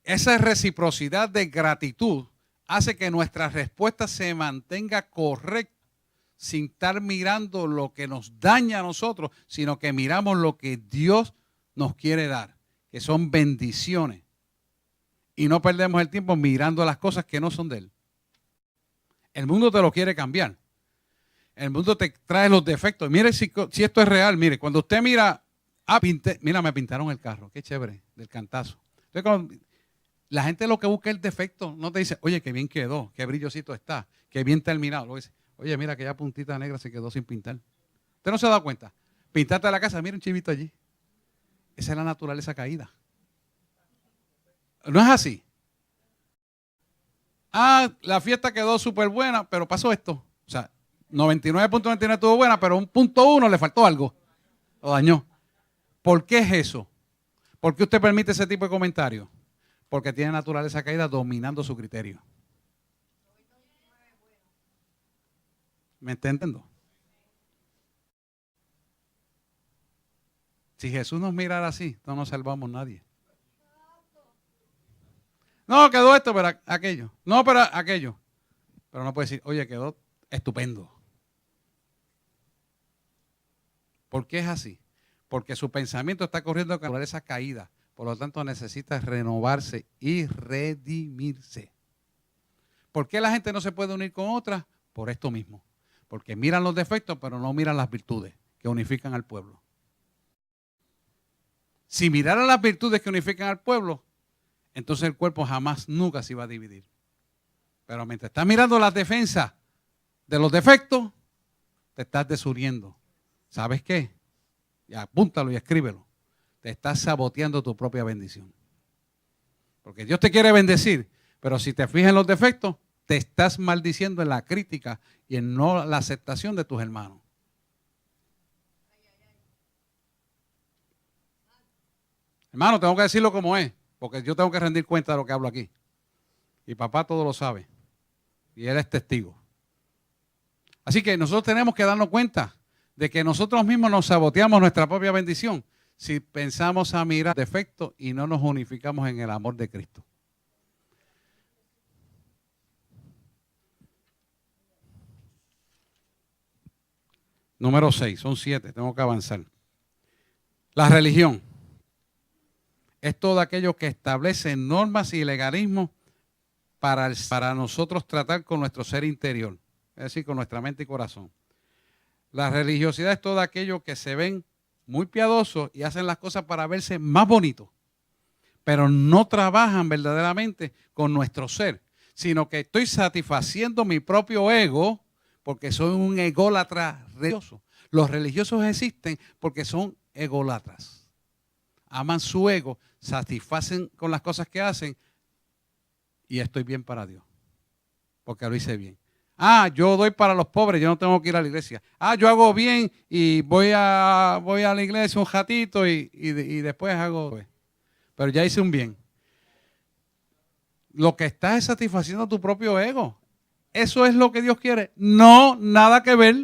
Esa reciprocidad de gratitud hace que nuestra respuesta se mantenga correcta, sin estar mirando lo que nos daña a nosotros, sino que miramos lo que Dios nos quiere dar, que son bendiciones. Y no perdemos el tiempo mirando las cosas que no son de Él. El mundo te lo quiere cambiar. El mundo te trae los defectos. Mire si esto es real. Mire, cuando usted mira, mira, me pintaron el carro. Qué chévere, del cantazo. Entonces, cuando la gente lo que busca es el defecto. No te dice, oye, qué bien quedó, qué brillosito está, qué bien terminado. Luego dice, oye, mira, aquella puntita negra se quedó sin pintar. ¿Usted no se ha dado cuenta? Pintaste la casa, mira un chivito allí. Esa es la naturaleza caída. ¿No es así? La fiesta quedó súper buena, pero pasó esto. O sea, 99.99 estuvo buena, pero un .1 le faltó algo. Lo dañó. ¿Por qué es eso? ¿Por qué usted permite ese tipo de comentarios? porque tiene naturaleza caída dominando su criterio. ¿Me está entendiendo? Si Jesús nos mirara así, no nos salvamos nadie. No, quedó esto, pero aquello. No, pero aquello. Pero no puede decir, oye, quedó estupendo. ¿Por qué es así? Porque su pensamiento está corriendo con esa caída. Por lo tanto, necesita renovarse y redimirse. ¿Por qué la gente no se puede unir con otra? Por esto mismo. Porque miran los defectos, pero no miran las virtudes que unifican al pueblo. Si miraran las virtudes que unifican al pueblo, entonces el cuerpo jamás, nunca se iba a dividir. Pero mientras estás mirando las defensas de los defectos, te estás desuniendo. ¿Sabes qué? Y apúntalo y escríbelo. Te estás saboteando tu propia bendición. Porque Dios te quiere bendecir, pero si te fijas en los defectos, te estás maldiciendo en la crítica y en no la aceptación de tus hermanos. Hermano, tengo que decirlo como es, porque yo tengo que rendir cuenta de lo que hablo aquí. Y papá todo lo sabe. Y él es testigo. Así que nosotros tenemos que darnos cuenta de que nosotros mismos nos saboteamos nuestra propia bendición si pensamos a mirar defectos y no nos unificamos en el amor de Cristo. Número 6, son 7, tengo que avanzar. La religión es todo aquello que establece normas y legalismos para nosotros tratar con nuestro ser interior, es decir, con nuestra mente y corazón. La religiosidad es todo aquello que se ven muy piadosos y hacen las cosas para verse más bonitos, pero no trabajan verdaderamente con nuestro ser, sino que estoy satisfaciendo mi propio ego porque soy un ególatra religioso. Los religiosos existen porque son ególatras. Aman su ego, satisfacen con las cosas que hacen y estoy bien para Dios, porque lo hice bien. Ah, yo doy para los pobres, yo no tengo que ir a la iglesia. Ah, yo hago bien y voy a la iglesia un ratito y después hago. Pero ya hice un bien. Lo que estás es satisfaciendo tu propio ego. ¿Eso es lo que Dios quiere? No, nada que ver.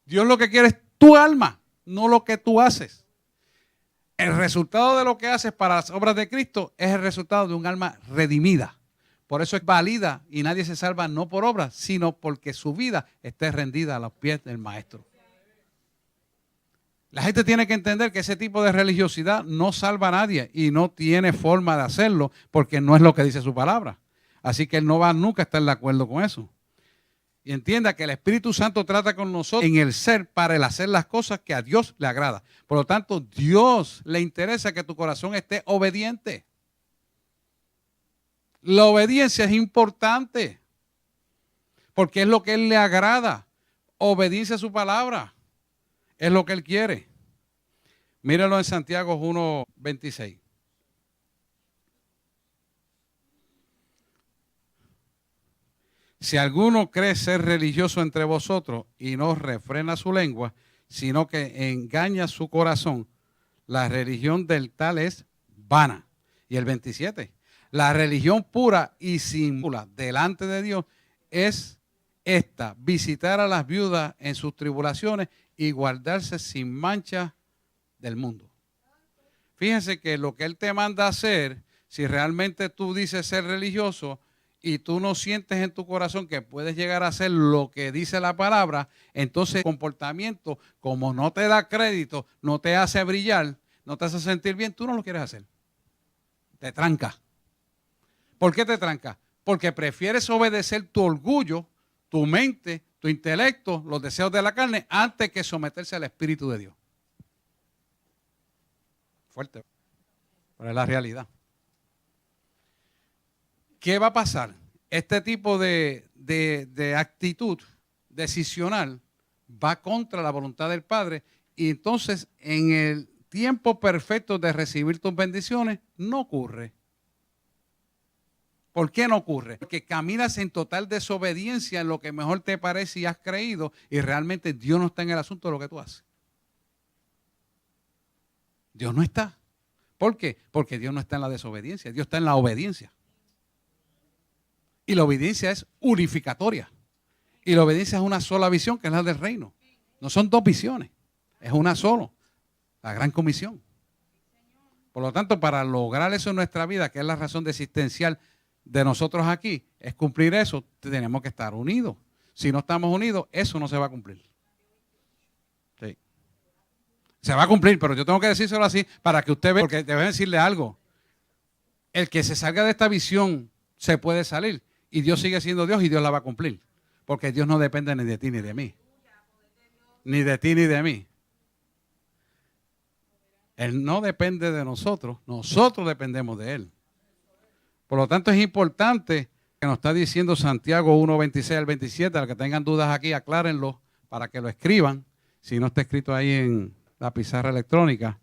Dios lo que quiere es tu alma, no lo que tú haces. El resultado de lo que haces para las obras de Cristo es el resultado de un alma redimida. Por eso es válida y nadie se salva no por obras, sino porque su vida esté rendida a los pies del Maestro. La gente tiene que entender que ese tipo de religiosidad no salva a nadie y no tiene forma de hacerlo porque no es lo que dice su palabra. Así que él no va nunca a estar de acuerdo con eso. Y entienda que el Espíritu Santo trata con nosotros en el ser para el hacer las cosas que a Dios le agrada. Por lo tanto, Dios le interesa que tu corazón esté obediente. La obediencia es importante porque es lo que Él le agrada. Obediencia a su palabra es lo que Él quiere. Míralo en Santiago 1:26. Si alguno cree ser religioso entre vosotros y no refrena su lengua, sino que engaña su corazón, la religión del tal es vana. Y el 27. La religión pura y sin bula delante de Dios es esta: visitar a las viudas en sus tribulaciones y guardarse sin mancha del mundo. Fíjense que lo que Él te manda a hacer, si realmente tú dices ser religioso y tú no sientes en tu corazón que puedes llegar a hacer lo que dice la palabra, entonces el comportamiento, como no te da crédito, no te hace brillar, no te hace sentir bien, tú no lo quieres hacer. Te tranca. ¿Por qué te tranca? Porque prefieres obedecer tu orgullo, tu mente, tu intelecto, los deseos de la carne, antes que someterse al Espíritu de Dios. Fuerte, pero es la realidad. ¿Qué va a pasar? Este tipo de actitud decisional va contra la voluntad del Padre y entonces en el tiempo perfecto de recibir tus bendiciones no ocurre. ¿Por qué no ocurre? Porque caminas en total desobediencia en lo que mejor te parece y has creído y realmente Dios no está en el asunto de lo que tú haces. Dios no está. ¿Por qué? Porque Dios no está en la desobediencia, Dios está en la obediencia. Y la obediencia es unificatoria. Y la obediencia es una sola visión, que es la del reino. No son dos visiones, es una sola, la gran comisión. Por lo tanto, para lograr eso en nuestra vida, que es la razón existencial de nosotros aquí, es cumplir eso, tenemos que estar unidos. Si no estamos unidos, eso no se va a cumplir. Sí. Se va a cumplir, pero yo tengo que decírselo así para que usted vea, porque debe decirle algo. El que se salga de esta visión se puede salir y Dios sigue siendo Dios y Dios la va a cumplir. Porque Dios no depende ni de ti ni de mí. Ni de ti ni de mí. Él no depende de nosotros, nosotros dependemos de Él. Por lo tanto, es importante que nos está diciendo Santiago 1, 26 al 27. Al que tengan dudas aquí, aclárenlo para que lo escriban. Si no está escrito ahí en la pizarra electrónica.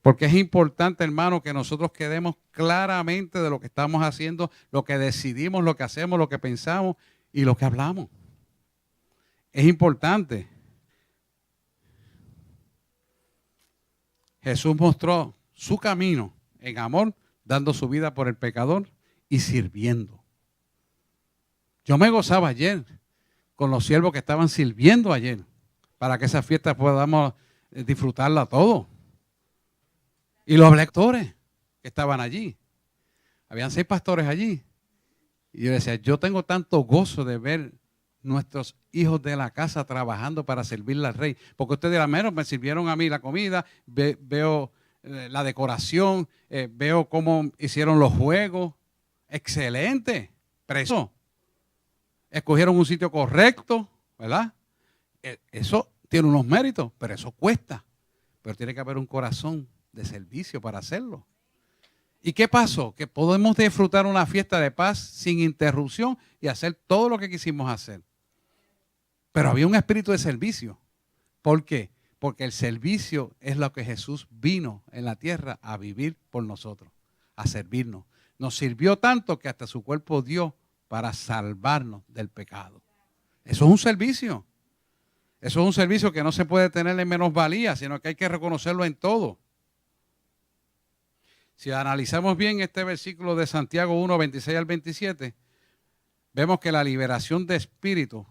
Porque es importante, hermano, que nosotros quedemos claramente de lo que estamos haciendo, lo que decidimos, lo que hacemos, lo que pensamos y lo que hablamos. Es importante. Jesús mostró su camino en amor, dando su vida por el pecador y sirviendo. Yo me gozaba ayer con los siervos que estaban sirviendo ayer, para que esa fiesta podamos disfrutarla todo. Y los lectores que estaban allí. Habían 6 pastores allí. Y yo decía, yo tengo tanto gozo de ver nuestros hijos de la casa trabajando para servirle al rey. Porque ustedes dirán, menos me sirvieron a mí la comida, veo la decoración, veo cómo hicieron los juegos. Excelente. Preso. Escogieron un sitio correcto, ¿verdad? Eso tiene unos méritos, pero eso cuesta. Pero tiene que haber un corazón de servicio para hacerlo. ¿Y qué pasó? Que podemos disfrutar una fiesta de paz sin interrupción y hacer todo lo que quisimos hacer. Pero había un espíritu de servicio. ¿Por qué? Porque el servicio es lo que Jesús vino en la tierra a vivir por nosotros, a servirnos. Nos sirvió tanto que hasta su cuerpo dio para salvarnos del pecado. Eso es un servicio. Eso es un servicio que no se puede tener en menosvalía, sino que hay que reconocerlo en todo. Si analizamos bien este versículo de Santiago 1, 26 al 27, vemos que la liberación de espíritu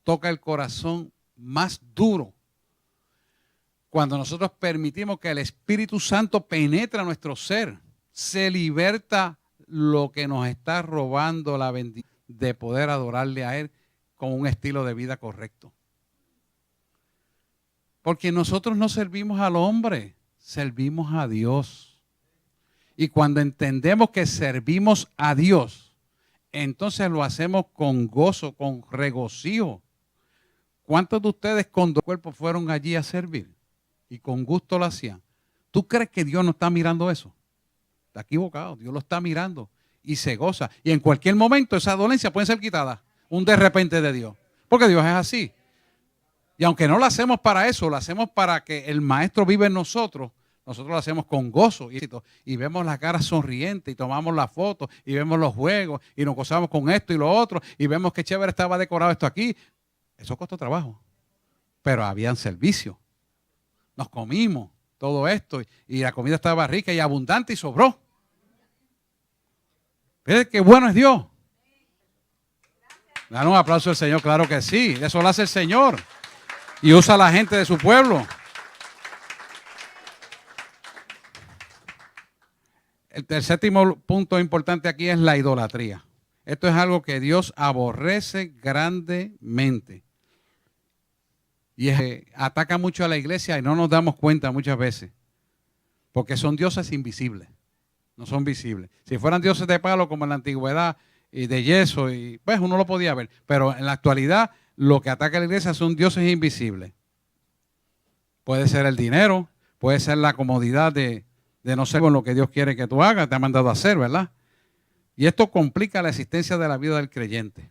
toca el corazón más duro. Cuando nosotros permitimos que el Espíritu Santo penetre a nuestro ser, se liberta lo que nos está robando la bendición de poder adorarle a Él con un estilo de vida correcto. Porque nosotros no servimos al hombre, servimos a Dios. Y cuando entendemos que servimos a Dios, entonces lo hacemos con gozo, con regocijo. ¿Cuántos de ustedes con dos cuerpos fueron allí a servir? Y con gusto lo hacían. ¿Tú crees que Dios no está mirando eso? Está equivocado, Dios lo está mirando y se goza. Y en cualquier momento esa dolencia puede ser quitada. Un de repente de Dios. Porque Dios es así. Y aunque no lo hacemos para eso, lo hacemos para que el Maestro vive en nosotros. Nosotros lo hacemos con gozo y vemos la cara sonriente y tomamos la foto y vemos los juegos y nos gozamos con esto y lo otro y vemos que chévere estaba decorado esto aquí. Eso costó trabajo, pero habían servicio. Nos comimos todo esto y la comida estaba rica y abundante y sobró. ¿Ves qué bueno es Dios? Dan un aplauso al Señor, claro que sí. Eso lo hace el Señor y usa a la gente de su pueblo. El séptimo punto importante aquí es la idolatría. Esto es algo que Dios aborrece grandemente. Y ataca mucho a la iglesia y no nos damos cuenta muchas veces. Porque son dioses invisibles. No son visibles. Si fueran dioses de palo como en la antigüedad y de yeso, y pues uno lo podía ver. Pero en la actualidad lo que ataca a la iglesia son dioses invisibles. Puede ser el dinero, puede ser la comodidad de no ser con lo que Dios quiere que tú hagas, te ha mandado a hacer, ¿verdad? Y esto complica la existencia de la vida del creyente.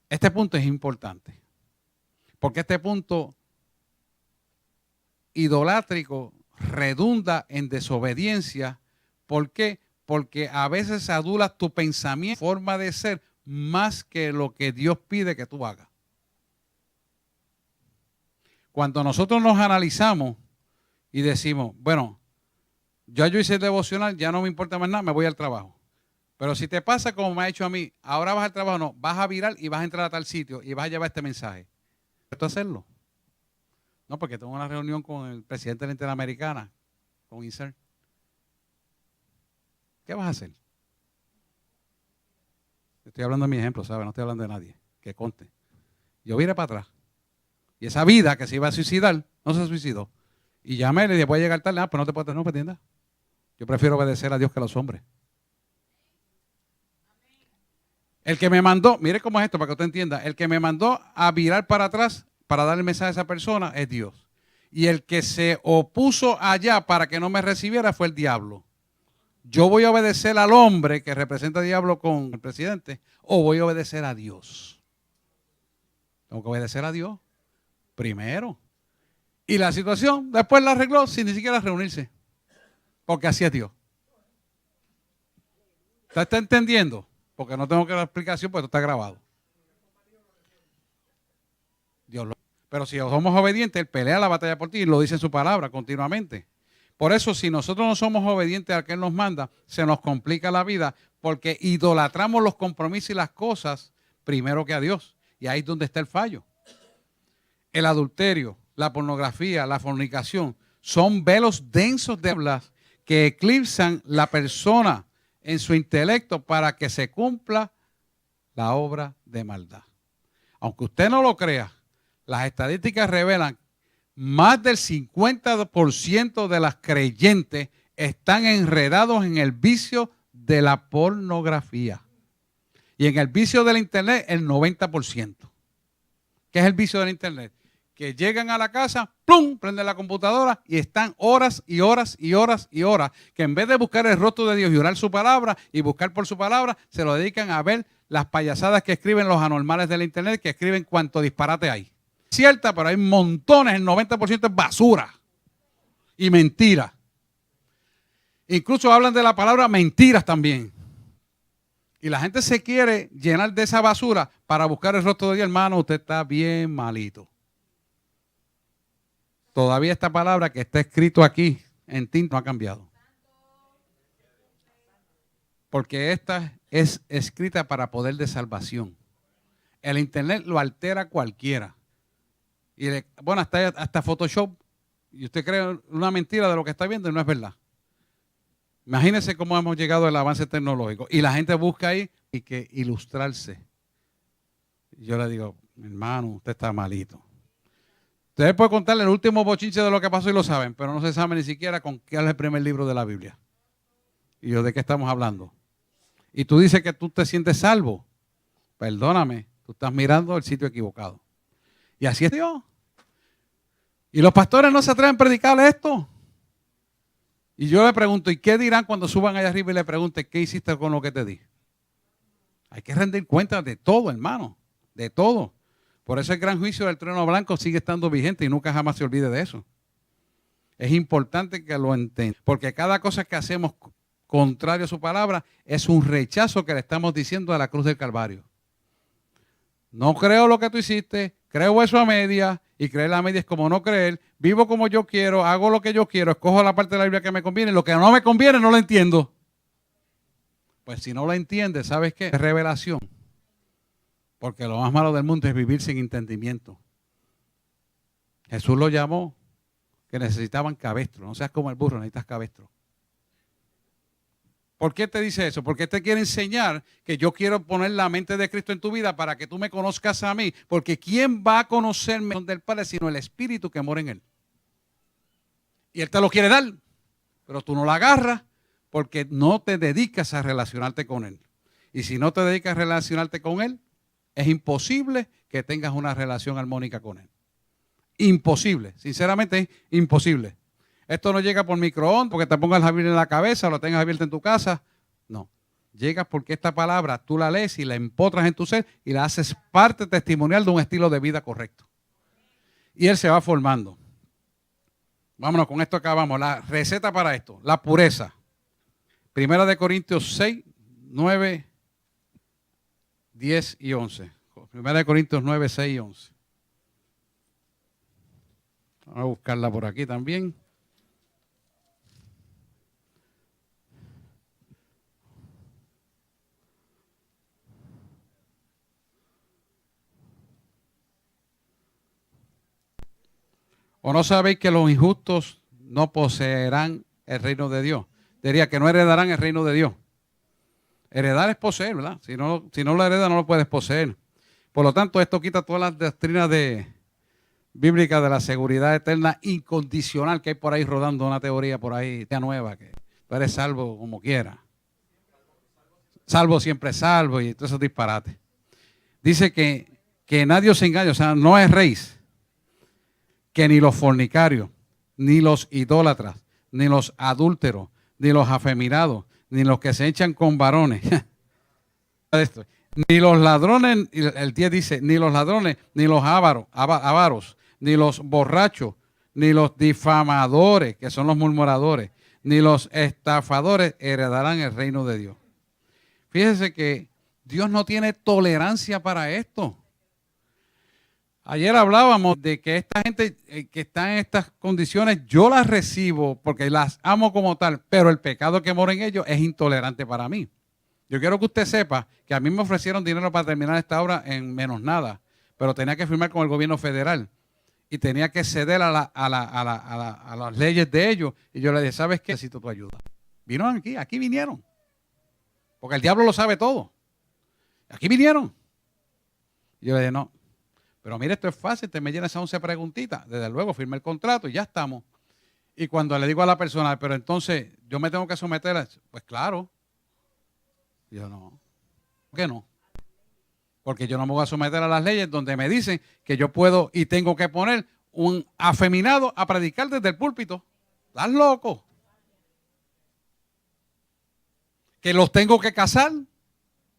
Este punto es importante, porque este punto idolátrico redunda en desobediencia. ¿Por qué? Porque a veces adulas tu pensamiento, forma de ser, más que lo que Dios pide que tú hagas. Cuando nosotros nos analizamos y decimos, bueno, Yo hice el devocional, ya no me importa más nada, me voy al trabajo. Pero si te pasa como me ha hecho a mí, ahora vas al trabajo, no, vas a virar y vas a entrar a tal sitio y vas a llevar este mensaje. ¿Esto hacerlo? No, porque tengo una reunión con el presidente de la Interamericana, con INSER. ¿Qué vas a hacer? Estoy hablando de mi ejemplo, ¿sabes? No estoy hablando de nadie, que conte. Yo viré para atrás. Y esa vida que se iba a suicidar, no se suicidó. Y llamé y le dije, voy a llegar tarde, pues no te puedes, no, pues entiendas. Yo prefiero obedecer a Dios que a los hombres. El que me mandó, mire cómo es esto para que usted entienda, el que me mandó a virar para atrás para dar el mensaje a esa persona es Dios. Y el que se opuso allá para que no me recibiera fue el diablo. ¿Yo voy a obedecer al hombre que representa al diablo con el presidente o voy a obedecer a Dios? Tengo que obedecer a Dios primero. Y la situación después la arregló sin ni siquiera reunirse. Porque así es Dios. ¿Usted está entendiendo? Porque no tengo que dar explicación porque esto está grabado. Pero si somos obedientes, Él pelea la batalla por ti y lo dice en su palabra continuamente. Por eso, si nosotros no somos obedientes al que Él nos manda, se nos complica la vida porque idolatramos los compromisos y las cosas primero que a Dios. Y ahí es donde está el fallo. El adulterio, la pornografía, la fornicación, son velos densos de hablas que eclipsan la persona en su intelecto para que se cumpla la obra de maldad. Aunque usted no lo crea, las estadísticas revelan más del 50% de las creyentes están enredados en el vicio de la pornografía. Y en el vicio del internet, el 90%. ¿Qué es el vicio del internet? Que llegan a la casa, ¡plum!, prenden la computadora y están horas y horas y horas y horas, que en vez de buscar el rostro de Dios y orar su palabra y buscar por su palabra, se lo dedican a ver las payasadas que escriben los anormales del internet, que escriben cuánto disparate hay. Cierta, pero hay montones, el 90% es basura y mentira. Incluso hablan de la palabra mentiras también. Y la gente se quiere llenar de esa basura para buscar el rostro de Dios. Hermano, usted está bien malito. Todavía esta palabra que está escrito aquí en tinta no ha cambiado. Porque esta es escrita para poder de salvación. El internet lo altera cualquiera. Y bueno, hasta Photoshop. Y usted cree una mentira de lo que está viendo y no es verdad. Imagínense cómo hemos llegado al avance tecnológico. Y la gente busca ahí y que ilustrarse. Yo le digo, hermano, usted está malito. Ustedes pueden contarle el último bochinche de lo que pasó y lo saben, pero no se sabe ni siquiera con qué es el primer libro de la Biblia. Y yo, ¿de qué estamos hablando? Y tú dices que tú te sientes salvo. Perdóname, tú estás mirando el sitio equivocado. Y así es Dios. Y los pastores no se atreven a predicar esto. Y yo le pregunto, ¿y qué dirán cuando suban allá arriba y le pregunten qué hiciste con lo que te di? Hay que rendir cuenta de todo, hermano, de todo. Por eso el gran juicio del trono blanco sigue estando vigente y nunca jamás se olvide de eso. Es importante que lo entiendan, porque cada cosa que hacemos contrario a su palabra es un rechazo que le estamos diciendo a la cruz del Calvario. No creo lo que tú hiciste, creo eso a media, y creer a media es como no creer, vivo como yo quiero, hago lo que yo quiero, escojo la parte de la Biblia que me conviene, lo que no me conviene no lo entiendo. Pues si no lo entiendes, ¿sabes qué? Es revelación. Porque lo más malo del mundo es vivir sin entendimiento. Jesús lo llamó que necesitaban cabestro. No seas como el burro, necesitas cabestro. ¿Por qué te dice eso? Porque te quiere enseñar que yo quiero poner la mente de Cristo en tu vida para que tú me conozcas a mí. Porque ¿quién va a conocerme del Padre sino el Espíritu que mora en Él? Y Él te lo quiere dar, pero tú no lo agarras porque no te dedicas a relacionarte con Él. Y si no te dedicas a relacionarte con Él, es imposible que tengas una relación armónica con Él. Imposible, sinceramente es imposible. Esto no llega por microondas, porque te pongas la Biblia en la cabeza, o lo tengas abierta en tu casa. No, llega porque esta palabra tú la lees y la empotras en tu ser y la haces parte testimonial de un estilo de vida correcto. Y Él se va formando. Vámonos, con esto acabamos. La receta para esto, la pureza. 1 Corintios 6, 9, 10 y 11. 1 Corintios 9, 6 y 11. Vamos a buscarla por aquí también. ¿O no sabéis que los injustos no poseerán el reino de Dios? Diría que no heredarán el reino de Dios. Heredar es poseer, ¿verdad? Si no lo heredas, no lo puedes poseer. Por lo tanto, esto quita todas las doctrinas bíblicas de la seguridad eterna incondicional que hay por ahí rodando, una teoría por ahí nueva, que tú eres salvo como quieras. Salvo siempre salvo y todos esos disparates. Dice que nadie os engañe, o sea, no erréis, que ni los fornicarios, ni los idólatras, ni los adúlteros, ni los afeminados, ni los que se echan con varones, ni los ladrones, el 10 dice, ni los ladrones, ni los avaros, ni los borrachos, ni los difamadores, que son los murmuradores, ni los estafadores heredarán el reino de Dios. Fíjese que Dios no tiene tolerancia para esto. Ayer hablábamos de que esta gente que está en estas condiciones, yo las recibo porque las amo como tal, pero el pecado que mora en ellos es intolerante para mí. Yo quiero que usted sepa que a mí me ofrecieron dinero para terminar esta obra en menos nada, pero tenía que firmar con el gobierno federal y tenía que ceder a las leyes de ellos. Y yo le dije, ¿sabes qué? Necesito tu ayuda. Vinieron aquí vinieron, porque el diablo lo sabe todo. Aquí vinieron. Y yo le dije, no. Pero mire, esto es fácil, te me llenas a 11 preguntitas. Desde luego, firme el contrato y ya estamos. Y cuando le digo a la persona, pero entonces, ¿yo me tengo que someter a eso? Pues claro. Y yo no. ¿Por qué no? Porque yo no me voy a someter a las leyes donde me dicen que yo puedo y tengo que poner un afeminado a predicar desde el púlpito. ¿Estás loco? Que los tengo que casar,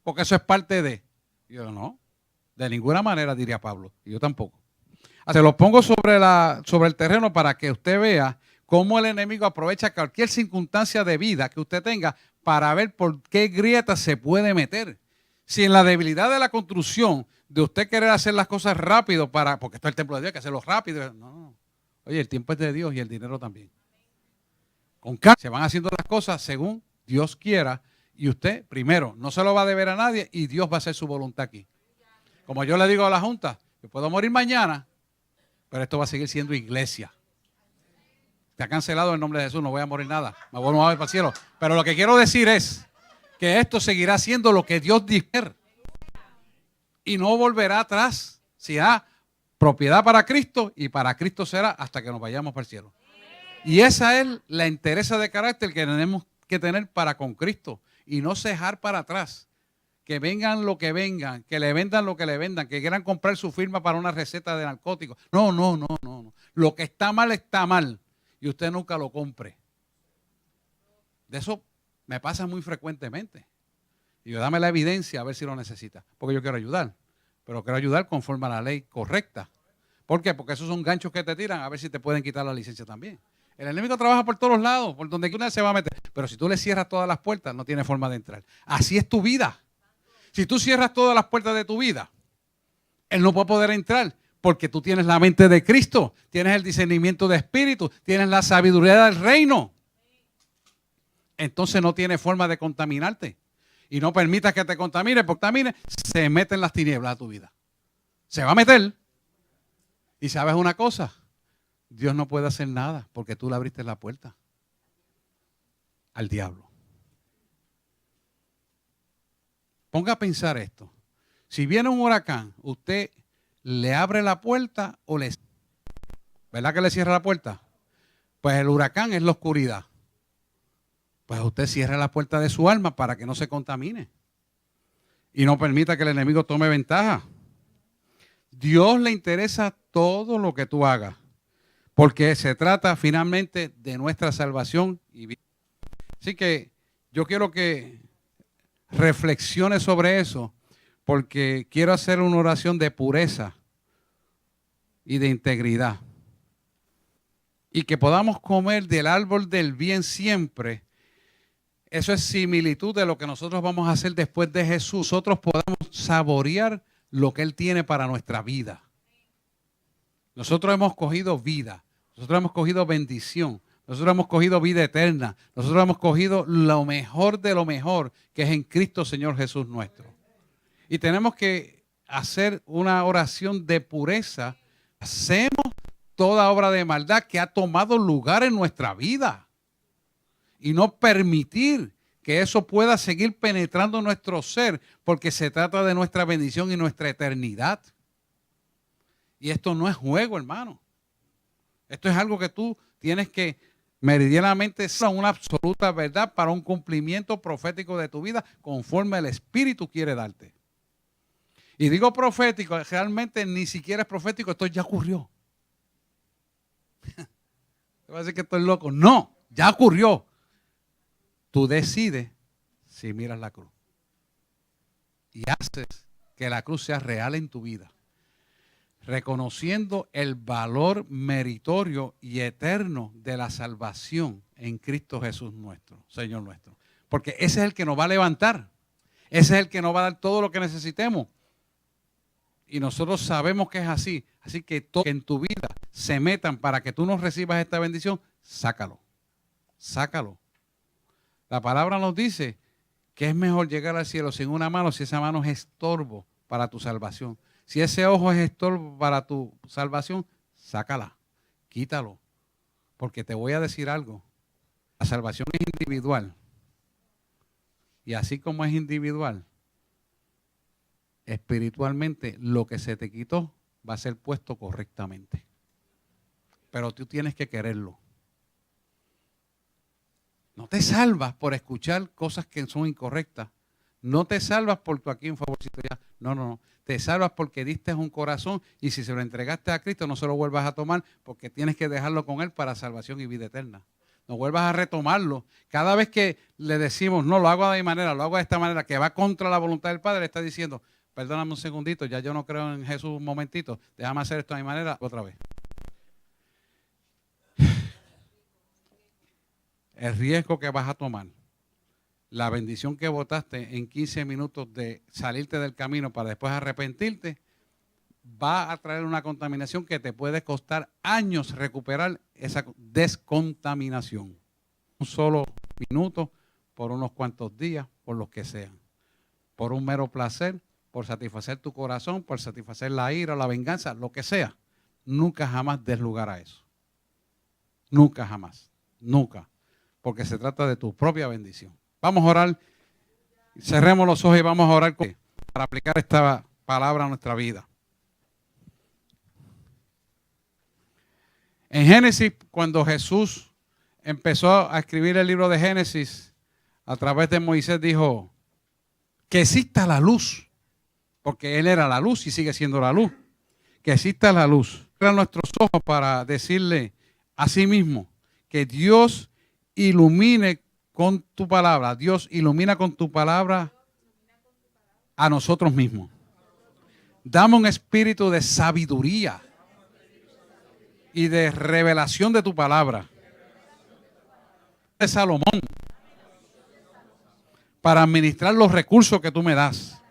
porque eso es parte de. Y yo no. De ninguna manera, diría Pablo, y yo tampoco. Se lo pongo sobre el terreno para que usted vea cómo el enemigo aprovecha cualquier circunstancia de vida que usted tenga para ver por qué grieta se puede meter. Si en la debilidad de la construcción, de usted querer hacer las cosas rápido, porque esto es el templo de Dios, hay que hacerlo rápido. No. Oye, el tiempo es de Dios y el dinero también. Con calma se van haciendo las cosas según Dios quiera y usted, primero, no se lo va a deber a nadie y Dios va a hacer su voluntad aquí. Como yo le digo a la Junta, yo puedo morir mañana, pero esto va a seguir siendo iglesia. Está cancelado en nombre de Jesús, no voy a morir nada. Me voy a ver para el cielo. Pero lo que quiero decir es que esto seguirá siendo lo que Dios dice. Y no volverá atrás. Será propiedad para Cristo y para Cristo será hasta que nos vayamos para el cielo. Y esa es la entereza de carácter que tenemos que tener para con Cristo y no cejar para atrás. Que vengan lo que vengan, que le vendan lo que le vendan, que quieran comprar su firma para una receta de narcóticos. No. Lo que está mal y usted nunca lo compre. De eso me pasa muy frecuentemente. Y yo dame la evidencia a ver si lo necesita, porque yo quiero ayudar, pero quiero ayudar conforme a la ley correcta. ¿Por qué? Porque esos son ganchos que te tiran a ver si te pueden quitar la licencia también. El enemigo trabaja por todos lados, por donde quiera se va a meter. Pero si tú le cierras todas las puertas, no tiene forma de entrar. Así es tu vida. Si tú cierras todas las puertas de tu vida, él no va a poder entrar porque tú tienes la mente de Cristo, tienes el discernimiento de espíritu, tienes la sabiduría del reino. Entonces no tiene forma de contaminarte. Y no permitas que te contamine, porque contamine, se mete en las tinieblas a tu vida. Se va a meter. Y sabes una cosa, Dios no puede hacer nada porque tú le abriste la puerta al diablo. Ponga a pensar esto. Si viene un huracán, ¿usted le abre la puerta o le... ¿Verdad que le cierra la puerta? Pues el huracán es la oscuridad. Pues usted cierra la puerta de su alma para que no se contamine. Y no permita que el enemigo tome ventaja. Dios le interesa todo lo que tú hagas. Porque se trata finalmente de nuestra salvación y vida. Así que yo quiero que reflexione sobre eso, porque quiero hacer una oración de pureza y de integridad. Y que podamos comer del árbol del bien siempre. Eso es similitud de lo que nosotros vamos a hacer después de Jesús. Nosotros podamos saborear lo que Él tiene para nuestra vida. Nosotros hemos cogido vida. Nosotros hemos cogido bendición. Nosotros hemos cogido vida eterna. Nosotros hemos cogido lo mejor de lo mejor que es en Cristo Señor Jesús nuestro. Y tenemos que hacer una oración de pureza. Hacemos toda obra de maldad que ha tomado lugar en nuestra vida. Y no permitir que eso pueda seguir penetrando nuestro ser, porque se trata de nuestra bendición y nuestra eternidad. Y esto no es juego, hermano. Esto es algo que tú tienes que meridianamente ser una absoluta verdad para un cumplimiento profético de tu vida, conforme el Espíritu quiere darte. Y digo profético, realmente ni siquiera es profético, esto ya ocurrió. Te va a decir que estoy loco. No, ya ocurrió. Tú decides si miras la cruz y haces que la cruz sea real en tu vida, reconociendo el valor meritorio y eterno de la salvación en Cristo Jesús nuestro, Señor nuestro. Porque ese es el que nos va a levantar, ese es el que nos va a dar todo lo que necesitemos. Y nosotros sabemos que es así. Así que todo que en tu vida se metan para que tú no recibas esta bendición, sácalo. Sácalo. La palabra nos dice que es mejor llegar al cielo sin una mano si esa mano es estorbo para tu salvación. Si ese ojo es estorbo para tu salvación, sácala, quítalo. Porque te voy a decir algo. La salvación es individual. Y así como es individual, espiritualmente lo que se te quitó va a ser puesto correctamente. Pero tú tienes que quererlo. No te salvas por escuchar cosas que son incorrectas. No te salvas por tu aquí un favorcito ya. No. Te salvas porque diste un corazón y si se lo entregaste a Cristo no se lo vuelvas a tomar porque tienes que dejarlo con Él para salvación y vida eterna. No vuelvas a retomarlo. Cada vez que le decimos, no, lo hago de mi manera, lo hago de esta manera, que va contra la voluntad del Padre, está diciendo, perdóname un segundito, ya yo no creo en Jesús un momentito, déjame hacer esto de mi manera otra vez. El riesgo que vas a tomar, la bendición que votaste en 15 minutos de salirte del camino para después arrepentirte, va a traer una contaminación que te puede costar años recuperar esa descontaminación. Un solo minuto, por unos cuantos días, por los que sean. Por un mero placer, por satisfacer tu corazón, por satisfacer la ira, la venganza, lo que sea. Nunca jamás des lugar a eso. Nunca jamás. Nunca. Porque se trata de tu propia bendición. Vamos a orar, cerremos los ojos y vamos a orar para aplicar esta palabra a nuestra vida. En Génesis, cuando Jesús empezó a escribir el libro de Génesis, a través de Moisés dijo, que exista la luz, porque Él era la luz y sigue siendo la luz, que exista la luz. Cierra nuestros ojos para decirle a sí mismo que Dios ilumine con tu palabra. Dios ilumina con tu palabra a nosotros mismos. Dame un espíritu de sabiduría y de revelación de tu palabra. De Salomón, para administrar los recursos que tú me das.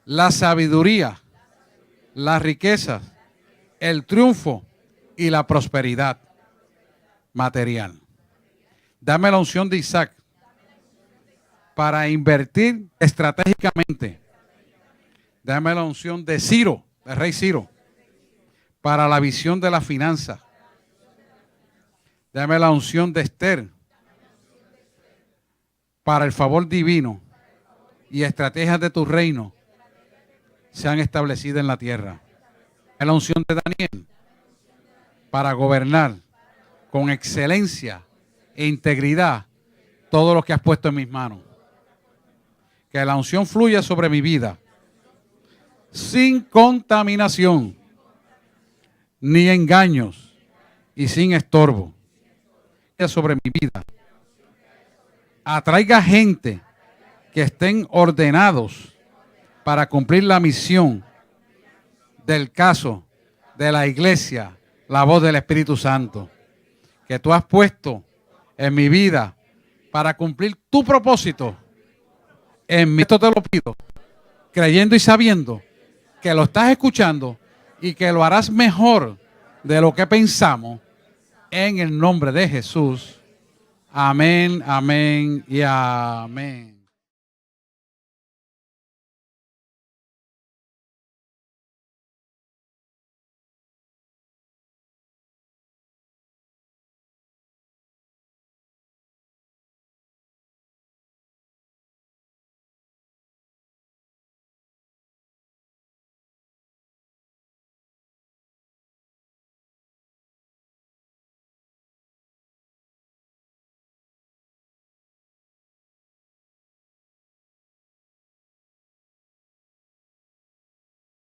La sabiduría, las riquezas, el triunfo y la prosperidad material. Dame la unción de Isaac para invertir estratégicamente. Dame la unción de Ciro, el rey Ciro, para la visión de la finanza. Dame la unción de Esther para el favor divino y estrategias de tu reino sean establecidas en la tierra. Dame la unción de Daniel para gobernar con excelencia e integridad todo lo que has puesto en mis manos. Que la unción fluya sobre mi vida sin contaminación, ni engaños y sin estorbo. Sobre mi vida. Atraiga gente que estén ordenados para cumplir la misión del caso de la iglesia, la voz del Espíritu Santo, que tú has puesto en mi vida para cumplir tu propósito. En mí, esto te lo pido, creyendo y sabiendo que lo estás escuchando y que lo harás mejor de lo que pensamos, en el nombre de Jesús. Amén, amén y amén.